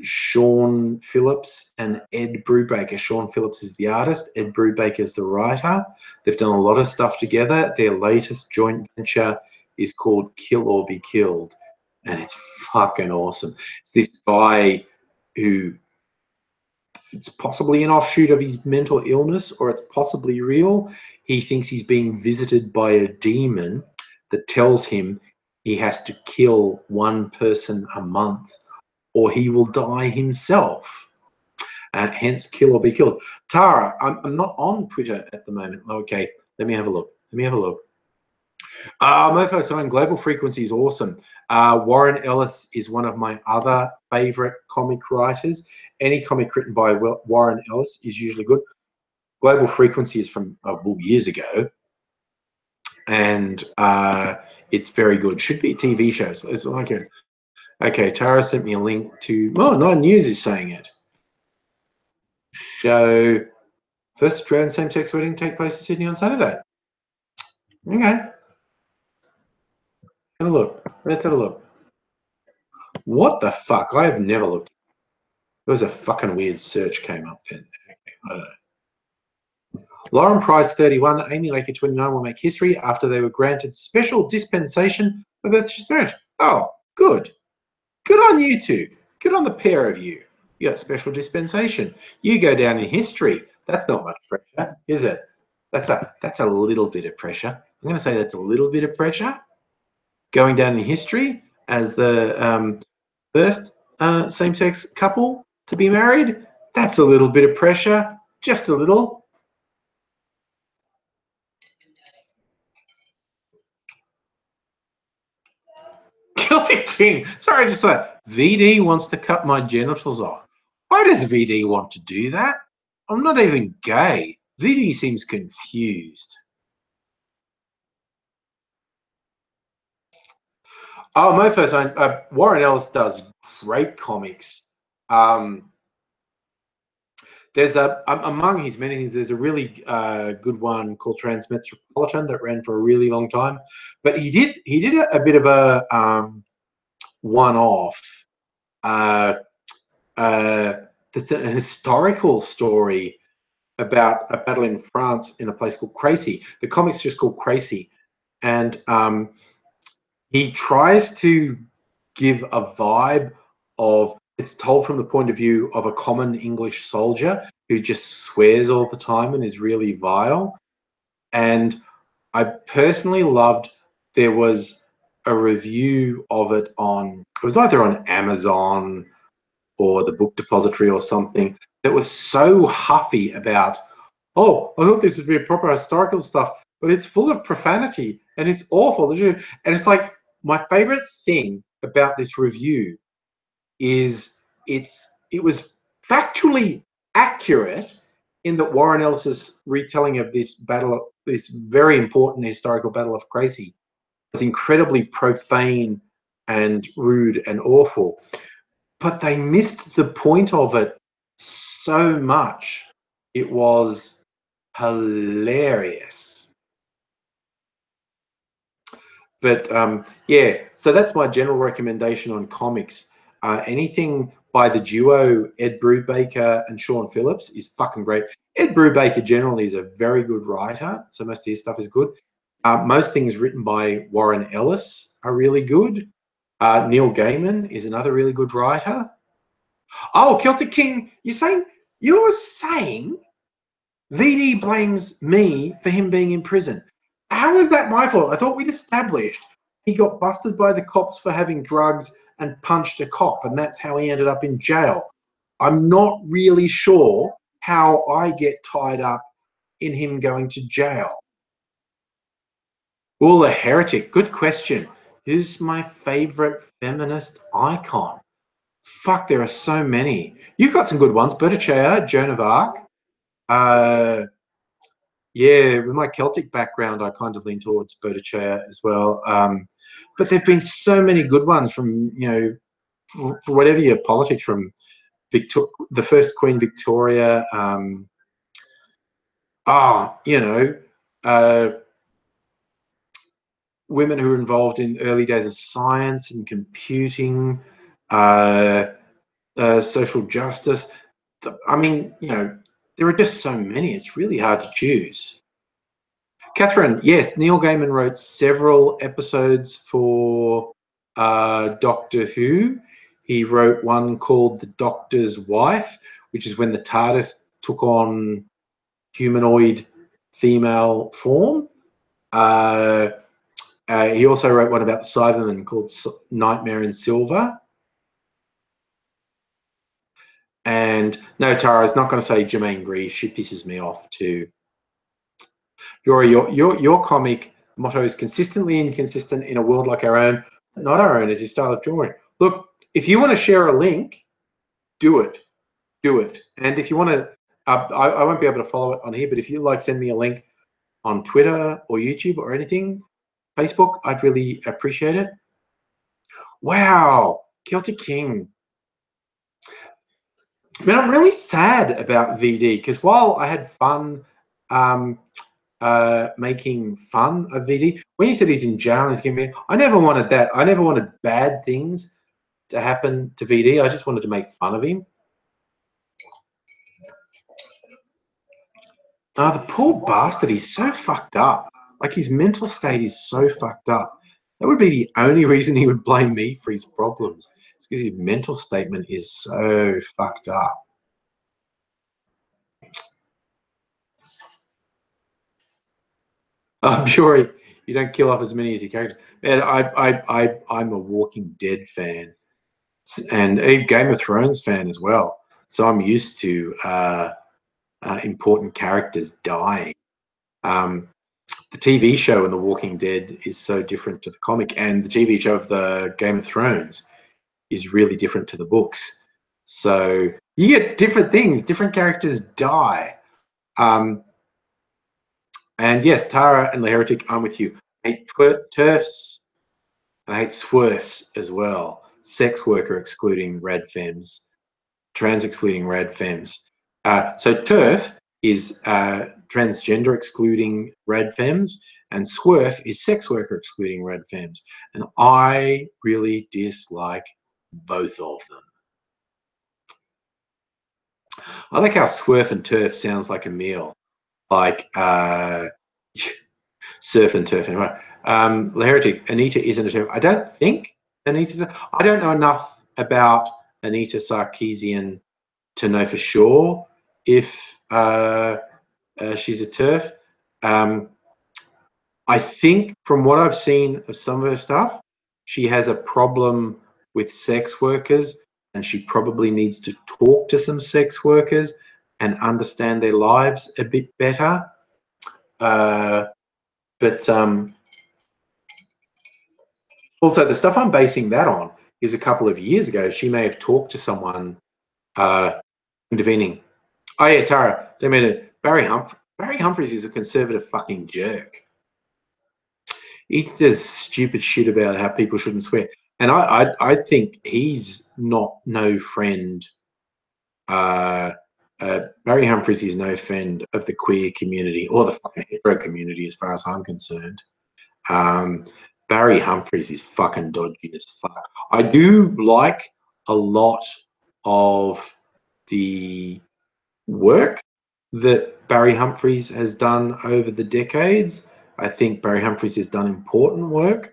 Sean Phillips and Ed Brubaker. Sean Phillips is the artist. Ed Brubaker is the writer. They've done a lot of stuff together. Their latest joint venture is called Kill or Be Killed. And it's fucking awesome. It's this guy who, it's possibly an offshoot of his mental illness, or it's possibly real. He thinks he's being visited by a demon that tells him he has to kill one person a month or he will die himself. Hence, Kill or Be Killed. Tara, I'm not on Twitter at the moment. Okay, let me have a look. Mofo saying Global Frequency is awesome. Warren Ellis is one of my other favorite comic writers. Any comic written by Warren Ellis is usually good. Global Frequency is from years ago, and it's very good. Should be a TV show. So it's like a, okay, Tara sent me a link to, Nine News is saying it. So, first Australian same-sex wedding take place in Sydney on Saturday. Okay. Have a look. Let's have a look. What the fuck? I have never looked. It was a fucking weird search came up then. Okay, I don't know. Lauren Price, 31, Amy Laker, 29, will make history after they were granted special dispensation for virtuous marriage. Oh, good. Good on you two. Good on the pair of you. You got special dispensation. You go down in history. That's not much pressure, is it? That's a little bit of pressure. I'm going to say that's a little bit of pressure. Going down in history as the first same-sex couple to be married, that's a little bit of pressure, just a little. Guilty King. Sorry, just like VD wants to cut my genitals off. Why does VD want to do that? I'm not even gay. VD seems confused. Oh, Mofo, Warren Ellis does great comics. There's among his many things, there's a really good one called Transmetropolitan that ran for a really long time. But he did a bit of a one-off. That's a historical story about a battle in France in a place called Crécy. The comic's just called Crécy, and he tries to give a vibe of, it's told from the point of view of a common English soldier who just swears all the time and is really vile. And I personally loved, there was a review of it it was either on Amazon or the Book Depository or something, that was so huffy about, oh, I thought this would be a proper historical stuff, but it's full of profanity and it's awful. And it's like, my favorite thing about this review it was factually accurate in that Warren Ellis's retelling of this battle, this very important historical battle of Crecy, was incredibly profane and rude and awful. But they missed the point of it so much. It was hilarious. But yeah, so that's my general recommendation on comics. Anything by the duo Ed Brubaker and Sean Phillips is fucking great. Ed Brubaker generally is a very good writer, so most of his stuff is good. Most things written by Warren Ellis are really good. Neil Gaiman is another really good writer. Oh, Celtic King, you're saying VD blames me for him being in prison. How is that my fault? I thought we'd established he got busted by the cops for having drugs and punched a cop, and that's how he ended up in jail. I'm not really sure how I get tied up in him going to jail. Well, a heretic. Good question. Who's my favorite feminist icon? Fuck, there are so many. You've got some good ones. Bertachea, Joan of Arc. Yeah, with my Celtic background, I kind of lean towards Bertachea as well. But there've been so many good ones from, you know, for whatever your politics, from the first Queen Victoria. You know, women who were involved in early days of science and computing, social justice. I mean, you know, there are just so many. It's really hard to choose. Catherine, yes, Neil Gaiman wrote several episodes for Doctor Who. He wrote one called The Doctor's Wife, which is when the TARDIS took on humanoid female form. He also wrote one about the Cybermen called Nightmare in Silver. And no, Tara, I was not going to say Jermaine Greaves. She pisses me off too. Your comic motto is consistently inconsistent in a world like our own. Not our own is your style of drawing. Look, if you want to share a link, do it. Do it. And if you want to, I won't be able to follow it on here, but if you like, send me a link on Twitter or YouTube or anything, Facebook, I'd really appreciate it. Wow, Celtic King. Man, I'm really sad about VD because while I had fun making fun of VD, when you said he's in jail and he's giving me, I never wanted that. I never wanted bad things to happen to VD. I just wanted to make fun of him. Oh, the poor bastard, he's so fucked up. Like, his mental state is so fucked up. That would be the only reason he would blame me for his problems. It's because his mental statement is so fucked up. I'm sure you don't kill off as many as your characters. Man, I'm a Walking Dead fan and a Game of Thrones fan as well. So I'm used to important characters dying. The TV show in The Walking Dead is so different to the comic, and the TV show of the Game of Thrones is really different to the books. So you get different things, different characters die. And yes, Tara and the Heretic, I'm with you. I hate TERFs and I hate SWERFs as well. Sex worker excluding rad femmes, trans excluding rad femmes. So TERF is transgender excluding rad femmes, and SWERF is sex worker excluding rad femmes. And I really dislike both of them. I like how SWERF and TERF sounds like a meal, like surf and turf. Anyway, the Heretic, Anita isn't a turf. I don't think Anita's. I don't know enough about Anita Sarkeesian to know for sure if she's a turf. I think from what I've seen of some of her stuff, she has a problem with sex workers, and she probably needs to talk to some sex workers and understand their lives a bit better. But also the stuff I'm basing that on is a couple of years ago, she may have talked to someone intervening. Oh yeah, Tara, they made it. Barry Humphries is a conservative fucking jerk. He says stupid shit about how people shouldn't swear, and I think he's no friend. Barry Humphries is no friend of the queer community or the fucking hetero community, as far as I'm concerned. Barry Humphries is fucking dodgy as fuck. I do like a lot of the work that Barry Humphries has done over the decades. I think Barry Humphries has done important work,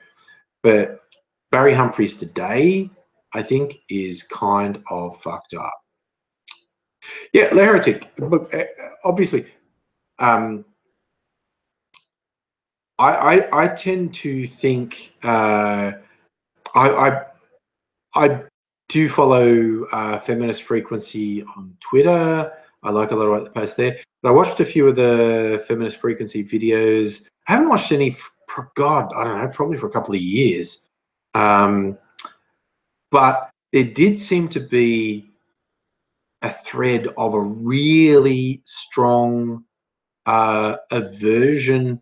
but Barry Humphries today, I think, is kind of fucked up. Yeah, the heretic. Look, obviously, I tend to think I do follow Feminist Frequency on Twitter. I like a lot of the posts there. But I watched a few of the Feminist Frequency videos. I haven't watched any, God, I don't know, probably for a couple of years. But there did seem to be a thread of a really strong aversion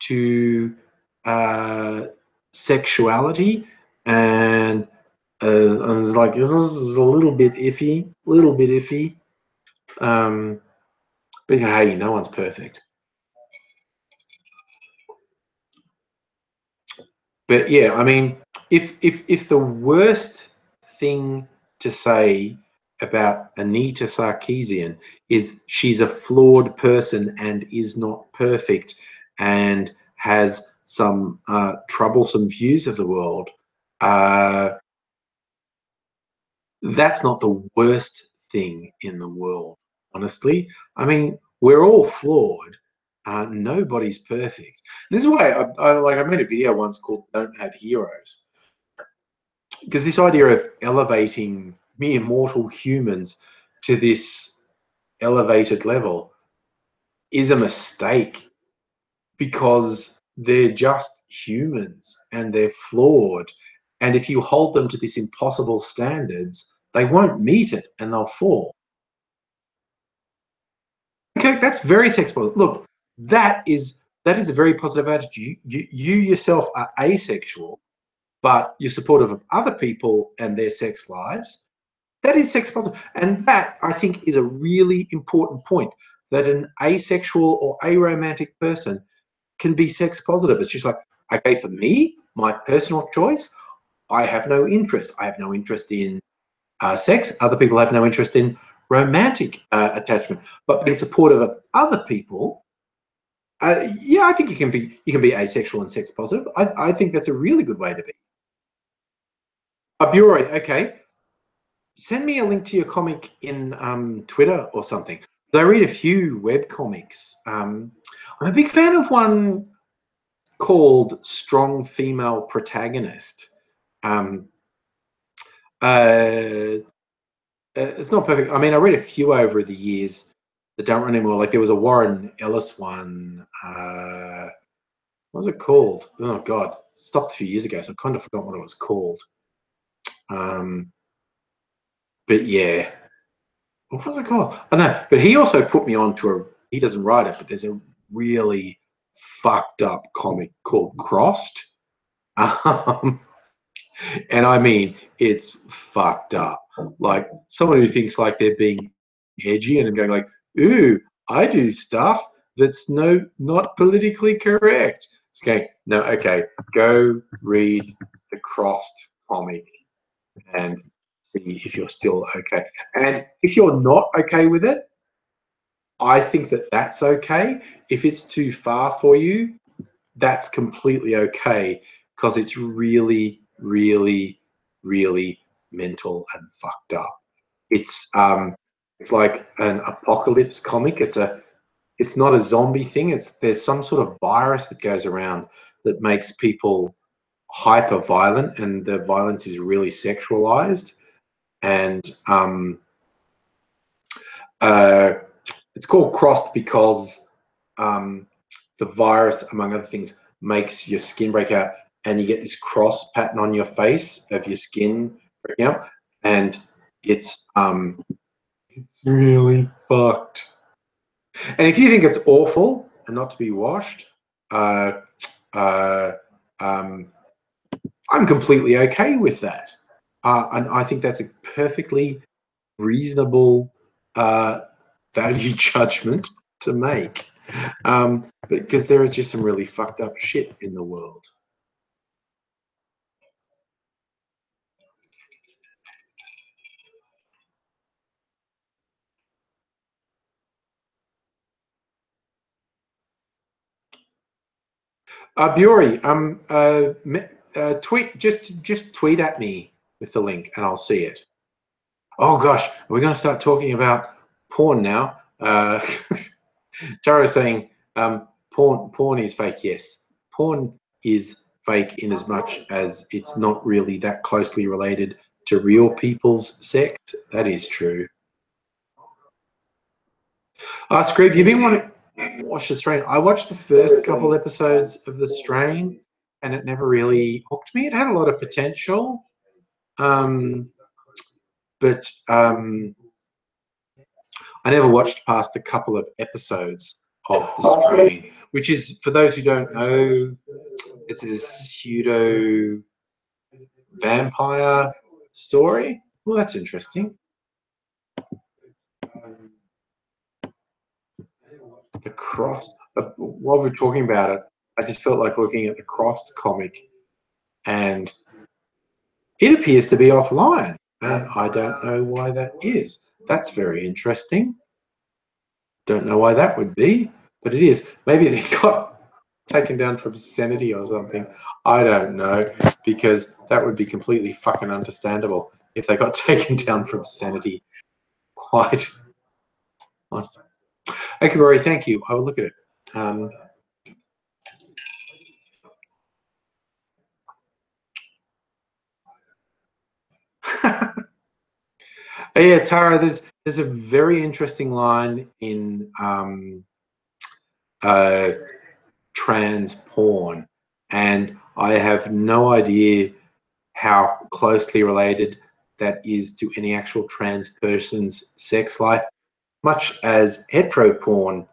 to sexuality, and I was like, this is a little bit iffy, but hey, no one's perfect. But yeah, I mean, if the worst thing to say about Anita Sarkeesian is she's a flawed person and is not perfect and has some troublesome views of the world, that's not the worst thing in the world, honestly. I mean, we're all flawed. Nobody's perfect. This is why I made a video once called "Don't Have Heroes," because this idea of elevating mere mortal humans to this elevated level is a mistake, because they're just humans and they're flawed. And if you hold them to this impossible standards, they won't meet it and they'll fall. Okay, that's very sex positive. Look, that is a very positive attitude. You yourself are asexual, but you're supportive of other people and their sex lives. That is sex positive. And that, I think, is a really important point, that an asexual or aromantic person can be sex positive. It's just like, okay, for me, my personal choice, I have no interest. I have no interest in sex. Other people have no interest in romantic attachment. But being supportive of other people, yeah, I think you can be asexual and sex positive. I think that's a really good way to be. Bureau, okay. Send me a link to your comic in Twitter or something. I read a few web comics. I'm a big fan of one called Strong Female Protagonist. It's not perfect. I mean, I read a few over the years that don't run anymore. Like there was a Warren Ellis one. What was it called? Oh God, it stopped a few years ago, so I kind of forgot what it was called. But yeah, what was it called? I know. But he also put me on to he doesn't write it, but there's a really fucked up comic called Crossed. And I mean, it's fucked up. Like someone who thinks like they're being edgy and going like, ooh, I do stuff that's not politically correct. Okay, no, okay, go read the Crossed comic and see if you're still okay. And if you're not okay with it, I think that that's okay. If it's too far for you, that's completely okay, because it's really, really, really mental and fucked up. It's like an apocalypse comic. It's not a zombie thing. There's some sort of virus that goes around that makes people hyper violent, and the violence is really sexualized. And it's called Crossed because the virus, among other things, makes your skin break out, and you get this cross pattern on your face of your skin breaking up, and it's really fucked. And if you think it's awful and not to be washed, uh, uh, um, I'm completely okay with that. And I think that's a perfectly reasonable value judgment to make. Because there is just some really fucked up shit in the world. Buri, tweet just tweet at me with the link and I'll see it. Oh gosh, we're going to start talking about porn now. Tara's saying porn is fake. Yes, porn is fake in as much as it's not really that closely related to real people's sex. That is true. Screeve, you've been wanting to watch The Strain. I watched the first couple episodes of The Strain, and it never really hooked me. It had a lot of potential, but I never watched past a couple of episodes of The Strain, which is, for those who don't know, it's a pseudo vampire story. Well, that's interesting. The Cross. While we're talking about it, I just felt like looking at the Crossed comic, and it appears to be offline. I don't know why that is. That's very interesting. Don't know why that would be, but it is. Maybe they got taken down from obscenity or something. I don't know, because that would be completely fucking understandable if they got taken down from obscenity. Quite honestly. Okay, Rory, thank you. I will look at it. Yeah, Tara, there's a very interesting line in trans porn, and I have no idea how closely related that is to any actual trans person's sex life, much as hetero porn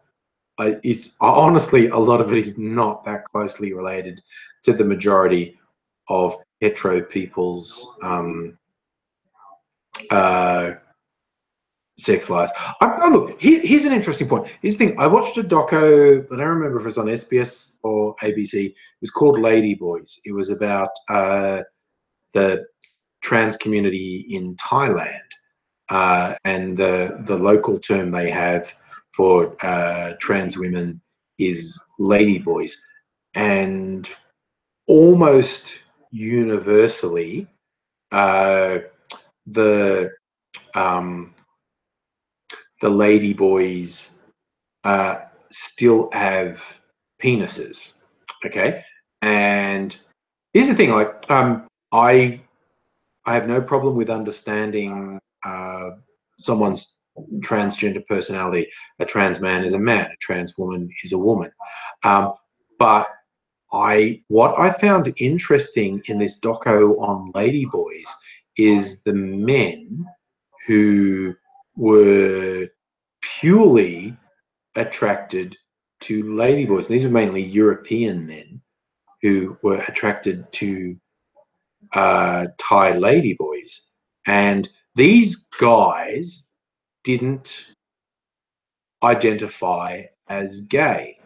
is. Honestly, a lot of it is not that closely related to the majority of hetero people's sex lives. Look, here's an interesting point. Here's the thing. I watched a doco, I don't remember if it was on SBS or ABC. It was called Lady Boys. It was about the trans community in Thailand, and the local term they have for trans women is lady boys, and almost universally, the the lady boys still have penises. Okay, and here's the thing: like, I have no problem with understanding someone's transgender personality. A trans man is a man. A trans woman is a woman. But what I found interesting in this doco on ladyboys is the men who were purely attracted to ladyboys. These are mainly European men who were attracted to Thai ladyboys, and these guys didn't identify as gay,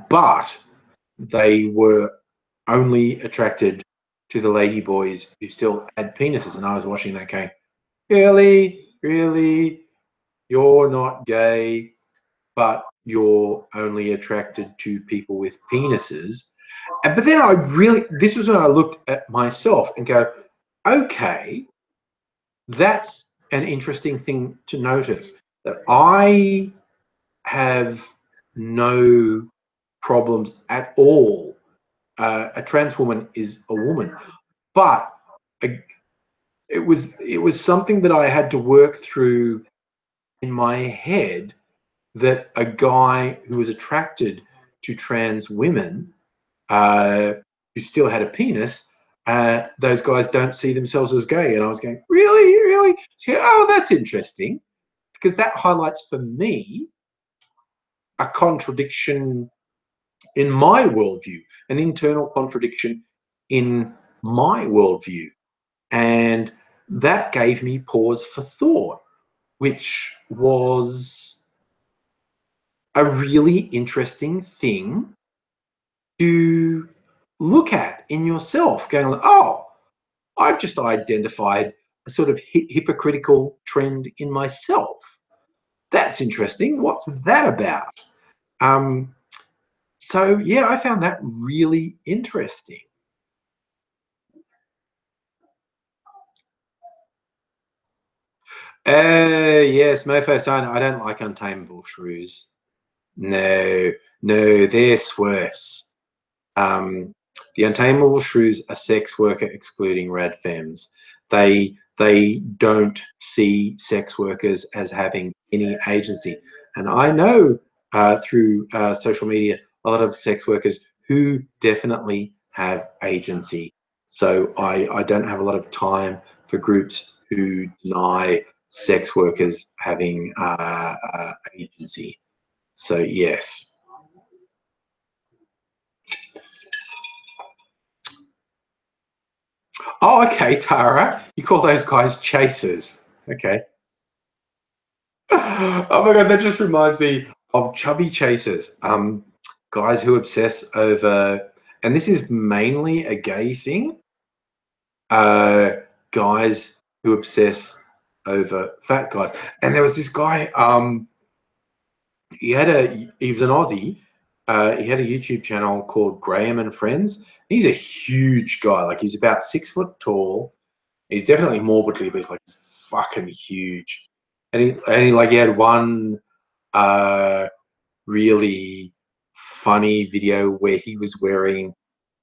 but they were only attracted to the ladyboys who still had penises. And I was watching that going, really, you're not gay, but you're only attracted to people with penises. But then this was when I looked at myself and go, okay, that's an interesting thing to notice, that I have no problems at all. A trans woman is a woman, but it was something that I had to work through in my head, that a guy who was attracted to trans women who still had a penis those guys don't see themselves as gay. And I was going, really, really? So, oh, that's interesting, because that highlights for me a contradiction in my worldview, an internal contradiction in my worldview. And that gave me pause for thought, which was a really interesting thing to look at in yourself, going like, oh, I've just identified a sort of hypocritical trend in myself. That's interesting. What's that about? So yeah, I found that really interesting. Yes, Mofo Sign. I don't like untamable shrews. No, no, they're swerfs. Um, the untamable shrews are sex worker excluding rad femmes. They don't see sex workers as having any agency, and I know through social media a lot of sex workers who definitely have agency. So I don't have a lot of time for groups who deny sex workers having agency. So yes. Oh, okay, Tara. You call those guys chasers. Okay. Oh my god, that just reminds me of chubby chasers. Guys who obsess over, and this is mainly a gay thing. Uh, Guys who obsess over fat guys. And there was this guy. He was an Aussie. He had a YouTube channel called Graham and Friends. He's a huge guy. Like he's about 6 foot tall. He's definitely morbidly obese, like he's fucking huge. And he had one really funny video where he was wearing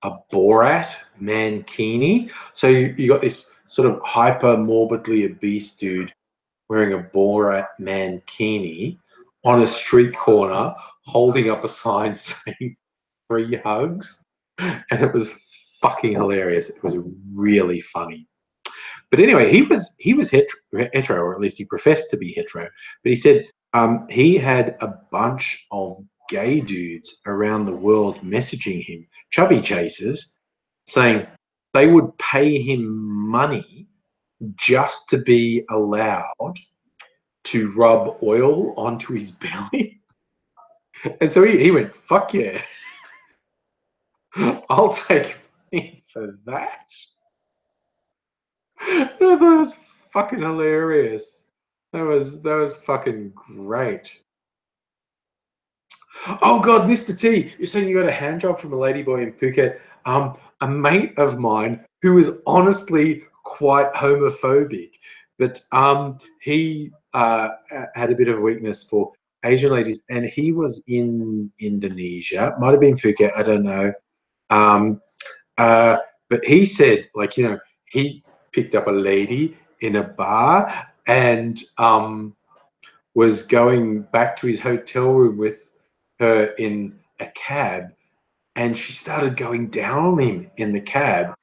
a Borat mankini. So you got this sort of hyper morbidly obese dude wearing a Borat mankini on a street corner, holding up a sign saying free hugs. And it was fucking hilarious. It was really funny. But anyway, he was hetero, or at least he professed to be hetero. But he said he had a bunch of gay dudes around the world messaging him, chubby chasers, saying they would pay him money just to be allowed to rub oil onto his belly. And so he went, fuck yeah, I'll take money for that. That was fucking hilarious. That was fucking great. Oh god, Mr. T, you're saying you got a hand job from a ladyboy in Phuket. A mate of mine who is honestly quite homophobic, but he had a bit of a weakness for Asian ladies, and he was in Indonesia. Might have been Phuket, I don't know. Um, but he said, like, he picked up a lady in a bar and was going back to his hotel room with her in a cab, and she started going down on him in the cab.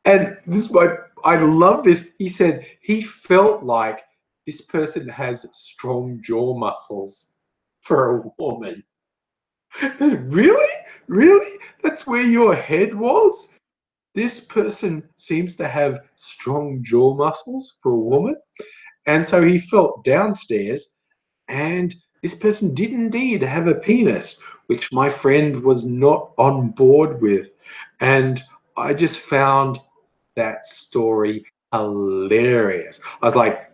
And this is why I love this. He said he felt like this person has strong jaw muscles for a woman. Really? Really? That's where your head was? This person seems to have strong jaw muscles for a woman. And so he felt downstairs, and this person did indeed have a penis, which my friend was not on board with. And I just found that story hilarious. I was like,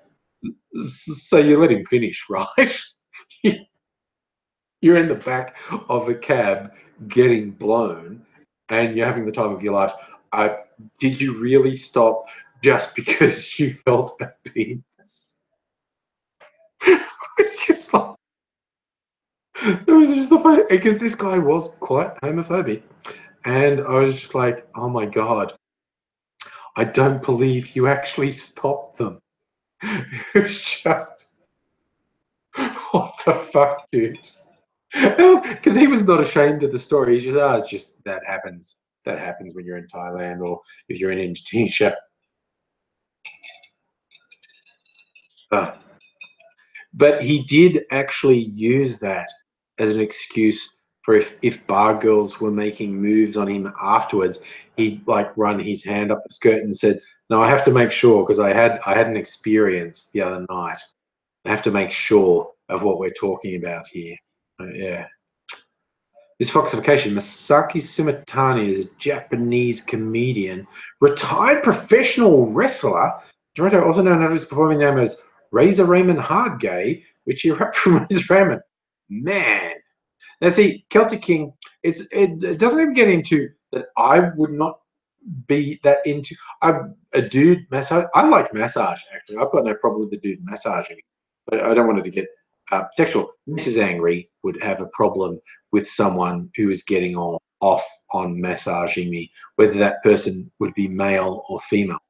so you let him finish, right? You're in the back of a cab getting blown, and you're having the time of your life. Did you really stop just because you felt a penis? It's just like, it was just the funny, because this guy was quite homophobic, and I was just like, oh my god, I don't believe you actually stopped them. It was just, what the fuck, dude? Because he was not ashamed of the story. He's just, it's just that happens. that happens when you're in Thailand or if you're in Indonesia. But he did actually use that as an excuse for if bar girls were making moves on him afterwards, he'd like run his hand up the skirt and said, "No, I have to make sure because I had an experience the other night. I have to make sure of what we're talking about here." Yeah. This foxification, Masaki Sumitani is a Japanese comedian, retired professional wrestler, director also known under his performing name as Razor Raymond Hardgay, which he wrote from Razor Raymond. Man. Now see, Celtic King, it doesn't even get into that I would not be that into a dude massage. I like massage, actually. I've got no problem with the dude massaging, but I don't want it to get sexual. Mrs. Angry would have a problem with someone who is getting off on massaging me, whether that person would be male or female.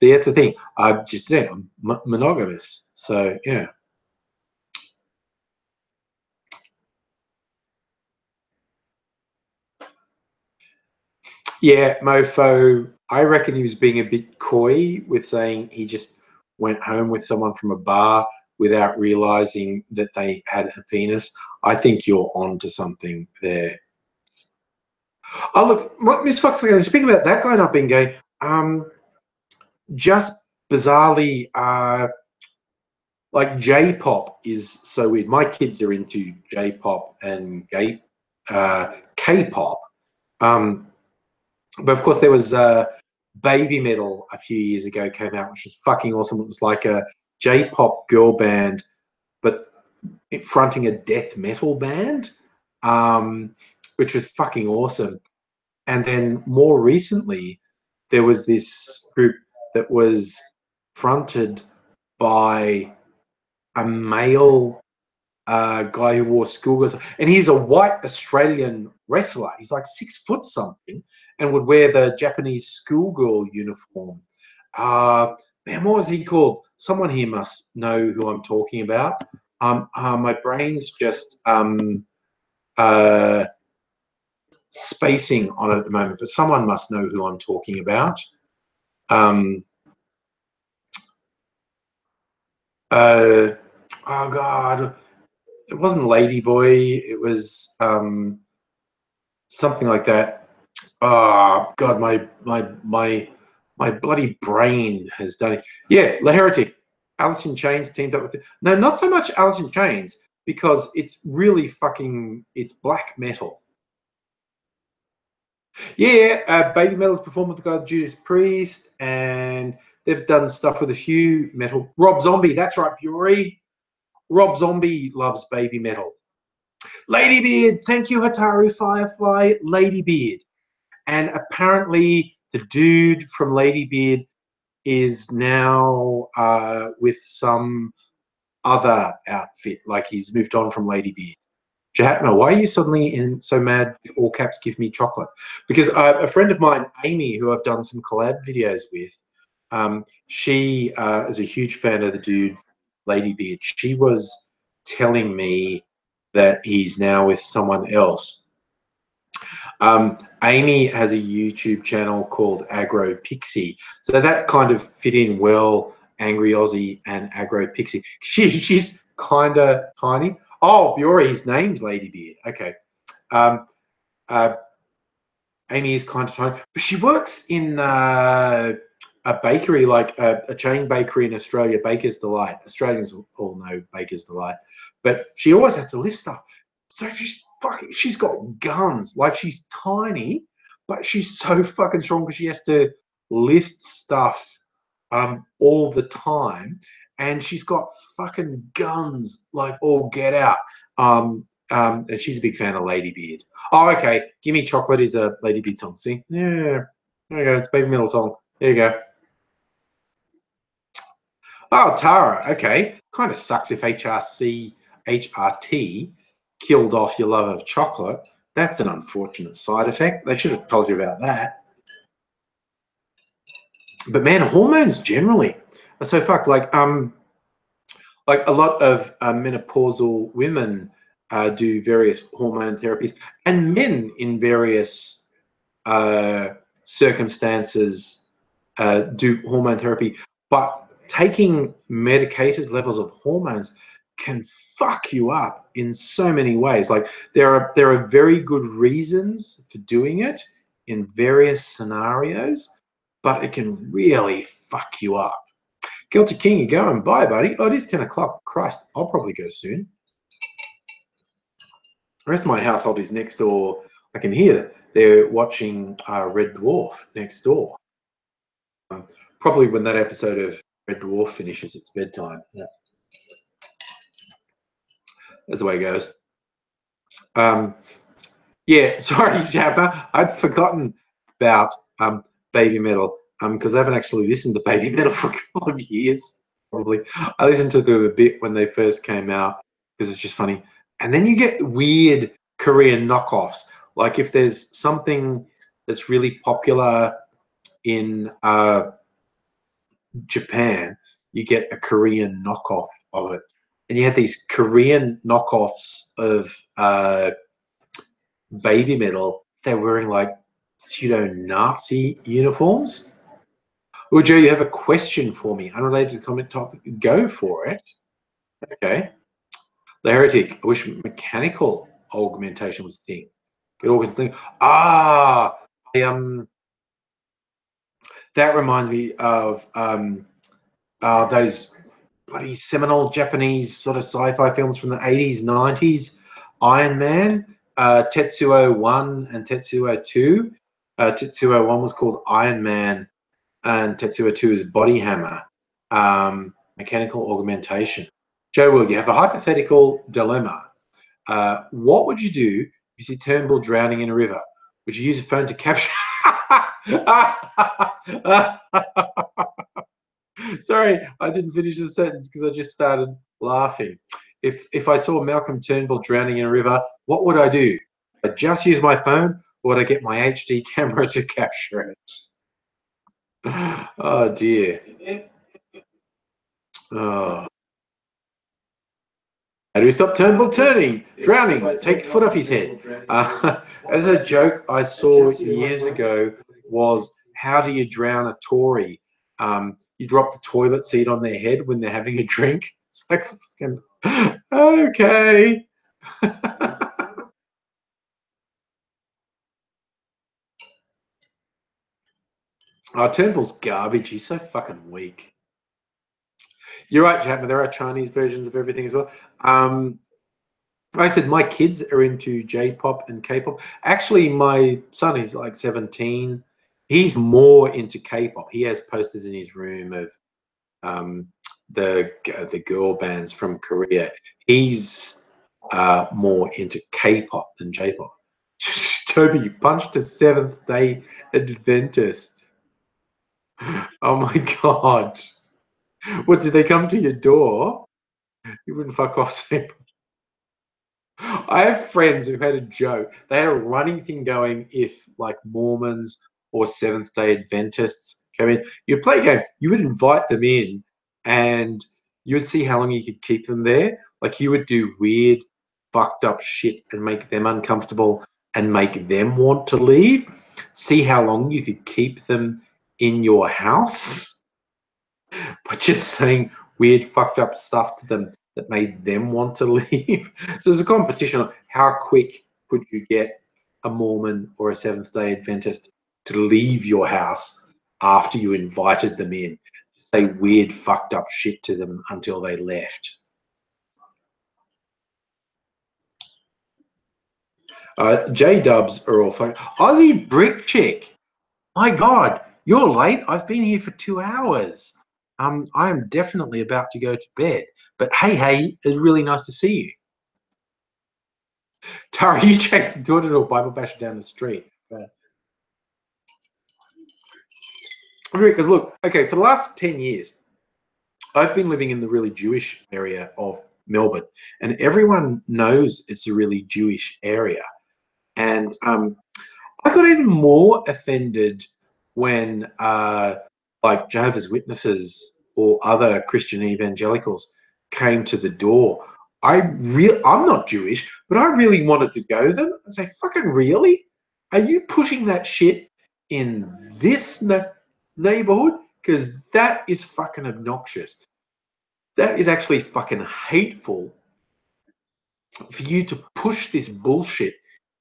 See, that's the thing. I just said I'm monogamous, so yeah. Yeah, Mofo. I reckon he was being a bit coy with saying he just went home with someone from a bar without realizing that they had a penis. I think you're on to something there. Oh, look, Miss Fox, speaking about that guy not being gay, just bizarrely, like J-pop is so weird. My kids are into J-pop and K-pop. But of course, there was Baby Metal a few years ago came out, which was fucking awesome. It was like a J-pop girl band, but fronting a death metal band, which was fucking awesome. And then more recently, there was this group that was fronted by a male guy who wore schoolgirls, and he's a white Australian wrestler. He's like 6 foot something, and would wear the Japanese schoolgirl uniform. Man, what was he called? Someone here must know who I'm talking about. My brain's just spacing on it at the moment, but someone must know who I'm talking about. Oh God, it wasn't Ladyboy. It was something like that. Oh God, my bloody brain has done it. Yeah, La Heretic. Alice in Chains teamed up with it. No, not so much Alice in Chains because it's really fucking it's black metal. Yeah, Baby Metal's performed with the guy Judas Priest, and they've done stuff with a few metal. Rob Zombie, that's right, Bury. Rob Zombie loves Baby Metal. Ladybeard, thank you, Hataru Firefly. Ladybeard. And apparently the dude from Ladybeard is now with some other outfit. Like he's moved on from Ladybeard. Jahatma, why are you suddenly so mad? All caps, give me chocolate. Because a friend of mine, Amy, who I've done some collab videos with, she is a huge fan of the dude Ladybeard. She was telling me that he's now with someone else. Amy has a YouTube channel called Agro Pixie, so that kind of fit in well. Angry Aussie and Agro Pixie. She's kind of tiny. Oh, Biori, his name's Ladybeard. Okay. Amy is kind of tiny, but she works in a bakery, like a chain bakery in Australia, Baker's Delight. Australians all know Baker's Delight, but she always has to lift stuff. So she's got guns. Like she's tiny, but she's so fucking strong because she has to lift stuff all the time, and she's got fucking guns like all get out. And she's a big fan of Ladybeard. Oh, okay. Give Me Chocolate is a Ladybeard song. See? Yeah. There you go. It's a Baby Metal song. There you go. Oh, Tara. Okay. Kind of sucks if HRT killed off your love of chocolate. That's an unfortunate side effect. They should have told you about that. But man, hormones generally are so fucked. Like a lot of menopausal women do various hormone therapies, and men in various circumstances do hormone therapy, but taking medicated levels of hormones can fuck you up in so many ways. Like there are very good reasons for doing it in various scenarios, but it can really fuck you up. Guilty King, you going? Bye, buddy. Oh, it is 10 o'clock. Christ, I'll probably go soon. The rest of my household is next door. I can hear they're watching Red Dwarf next door. Probably when that episode of Red Dwarf finishes, it's bedtime. Yeah. That's the way it goes. Yeah, sorry, Jabba. I'd forgotten about Baby Metal because I haven't actually listened to Baby Metal for a couple of years, probably. I listened to them a bit when they first came out because it's just funny. And then you get weird Korean knockoffs. Like if there's something that's really popular in Japan, you get a Korean knockoff of it. And you had these Korean knockoffs of Baby Metal. They're wearing like pseudo-Nazi uniforms. Well, Joe, you have a question for me, unrelated to the comment topic. Go for it. Okay. The Heretic. I wish mechanical augmentation was a thing. Good organs thing. Ah, that reminds me of those bloody seminal Japanese sort of sci-fi films from the 80s, 90s. Iron Man, Tetsuo 1 and Tetsuo 2. Tetsuo 1 was called Iron Man, and Tetsuo 2 is Body Hammer. Mechanical augmentation. Joe Will, you have a hypothetical dilemma. What would you do if you see Turnbull drowning in a river? Would you use a phone to capture? Sorry, I didn't finish the sentence because I just started laughing. If I saw Malcolm Turnbull drowning in a river, what would I do? I'd just use my phone, or would I get my HD camera to capture it? Oh dear. Oh. How do we stop Turnbull drowning? Take your foot off his head. As a joke I saw years ago was, how do you drown a Tory? You drop the toilet seat on their head when they're having a drink. It's like, fucking, okay. Turnbull's garbage. He's so fucking weak. You're right, Chapman. There are Chinese versions of everything as well. Like I said, my kids are into J-pop and K-pop. Actually, my son is like 17. He's more into K-pop. He has posters in his room of the girl bands from Korea. He's more into K-pop than J-pop. Toby, you punched a Seventh-day Adventist. Oh my God. What, did they come to your door? You wouldn't fuck off, Sam. I have friends who had a joke. They had a running thing going if like Mormons or Seventh-day Adventists came in. You'd play a game. You would invite them in and you would see how long you could keep them there. Like you would do weird, fucked up shit and make them uncomfortable and make them want to leave. See how long you could keep them in your house by just saying weird, fucked up stuff to them that made them want to leave. So there's a competition on how quick could you get a Mormon or a Seventh-day Adventist to leave your house after you invited them in. Say weird, fucked up shit to them until they left. J-dubs are all fun. Aussie Brick Chick. My God, you're late. I've been here for 2 hours. I am definitely about to go to bed. But hey, it's really nice to see you. Tara, you chased the daughter to a Bible basher down the street. Because look, okay, for the last 10 years, I've been living in the really Jewish area of Melbourne, and everyone knows it's a really Jewish area. And I got even more offended when like Jehovah's Witnesses or other Christian evangelicals came to the door. I'm not Jewish, but I really wanted to go to them and say, fucking really? Are you pushing that shit in this neighborhood? Because that is fucking obnoxious. That is actually fucking hateful for you to push this bullshit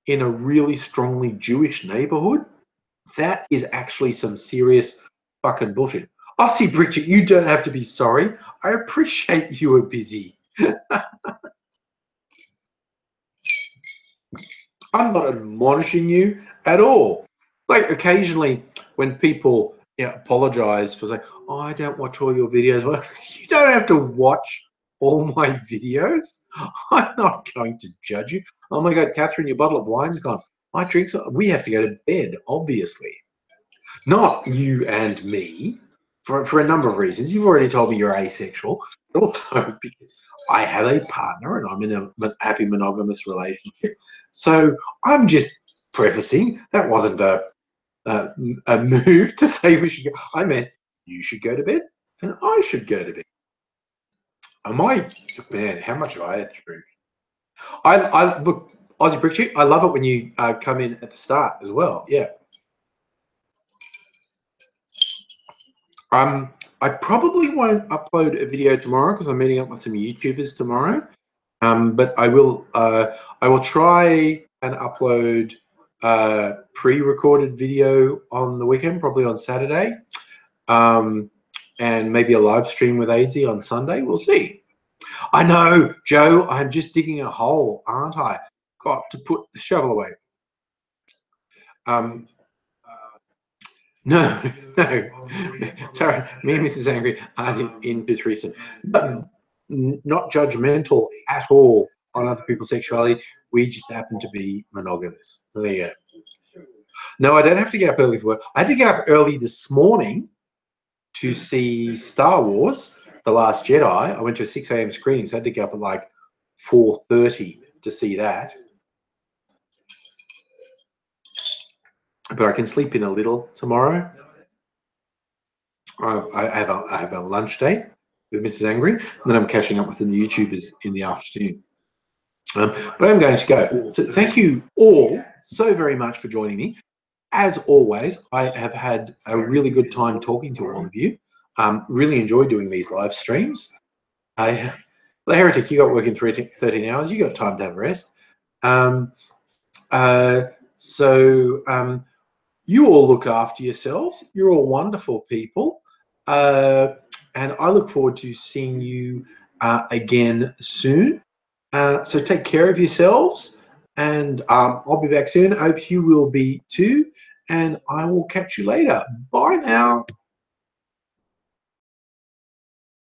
in a really strongly Jewish neighborhood. That is actually some serious fucking bullshit. Aussie Bridget, you don't have to be sorry. I appreciate you were busy. I'm not admonishing you at all. Like occasionally when people apologize for saying, oh, I don't watch all your videos. Well, you don't have to watch all my videos. I'm not going to judge you. Oh my God, Catherine, your bottle of wine's gone. My drinks, we have to go to bed, obviously. Not you and me, for a number of reasons. You've already told me you're asexual, but also because I have a partner and I'm in a happy monogamous relationship. So I'm just prefacing that wasn't a move to say we should go. I meant you should go to bed and I should go to bed. Man, how much have I had to drink? I look, Aussie Brickchick, I love it when you come in at the start as well. Yeah. I probably won't upload a video tomorrow because I'm meeting up with some YouTubers tomorrow. But I will try and upload pre-recorded video on the weekend, probably on Saturday, and maybe a live stream with AZ on Sunday. We'll see. I know, Joe. I'm just digging a hole, aren't I? Got to put the shovel away. No, no. Tara, me and Mrs. Angry aren't into threesome. But not judgmental at all on other people's sexuality. We just happen to be monogamous. So there you go. No, I don't have to get up early for work. I had to get up early this morning to see Star Wars, The Last Jedi. I went to a 6 a.m. screening, so I had to get up at like 4:30 to see that. But I can sleep in a little tomorrow. I have a lunch date with Mrs. Angry, and then I'm catching up with the YouTubers in the afternoon. But I'm going to go. So thank you all so very much for joining me. As always, I have had a really good time talking to all of you. Really enjoy doing these live streams. The Heretic, you got working 13 hours. You got time to have a rest. You all look after yourselves. You're all wonderful people. And I look forward to seeing you again soon. So take care of yourselves, and I'll be back soon. I hope you will be too, and I will catch you later. Bye now.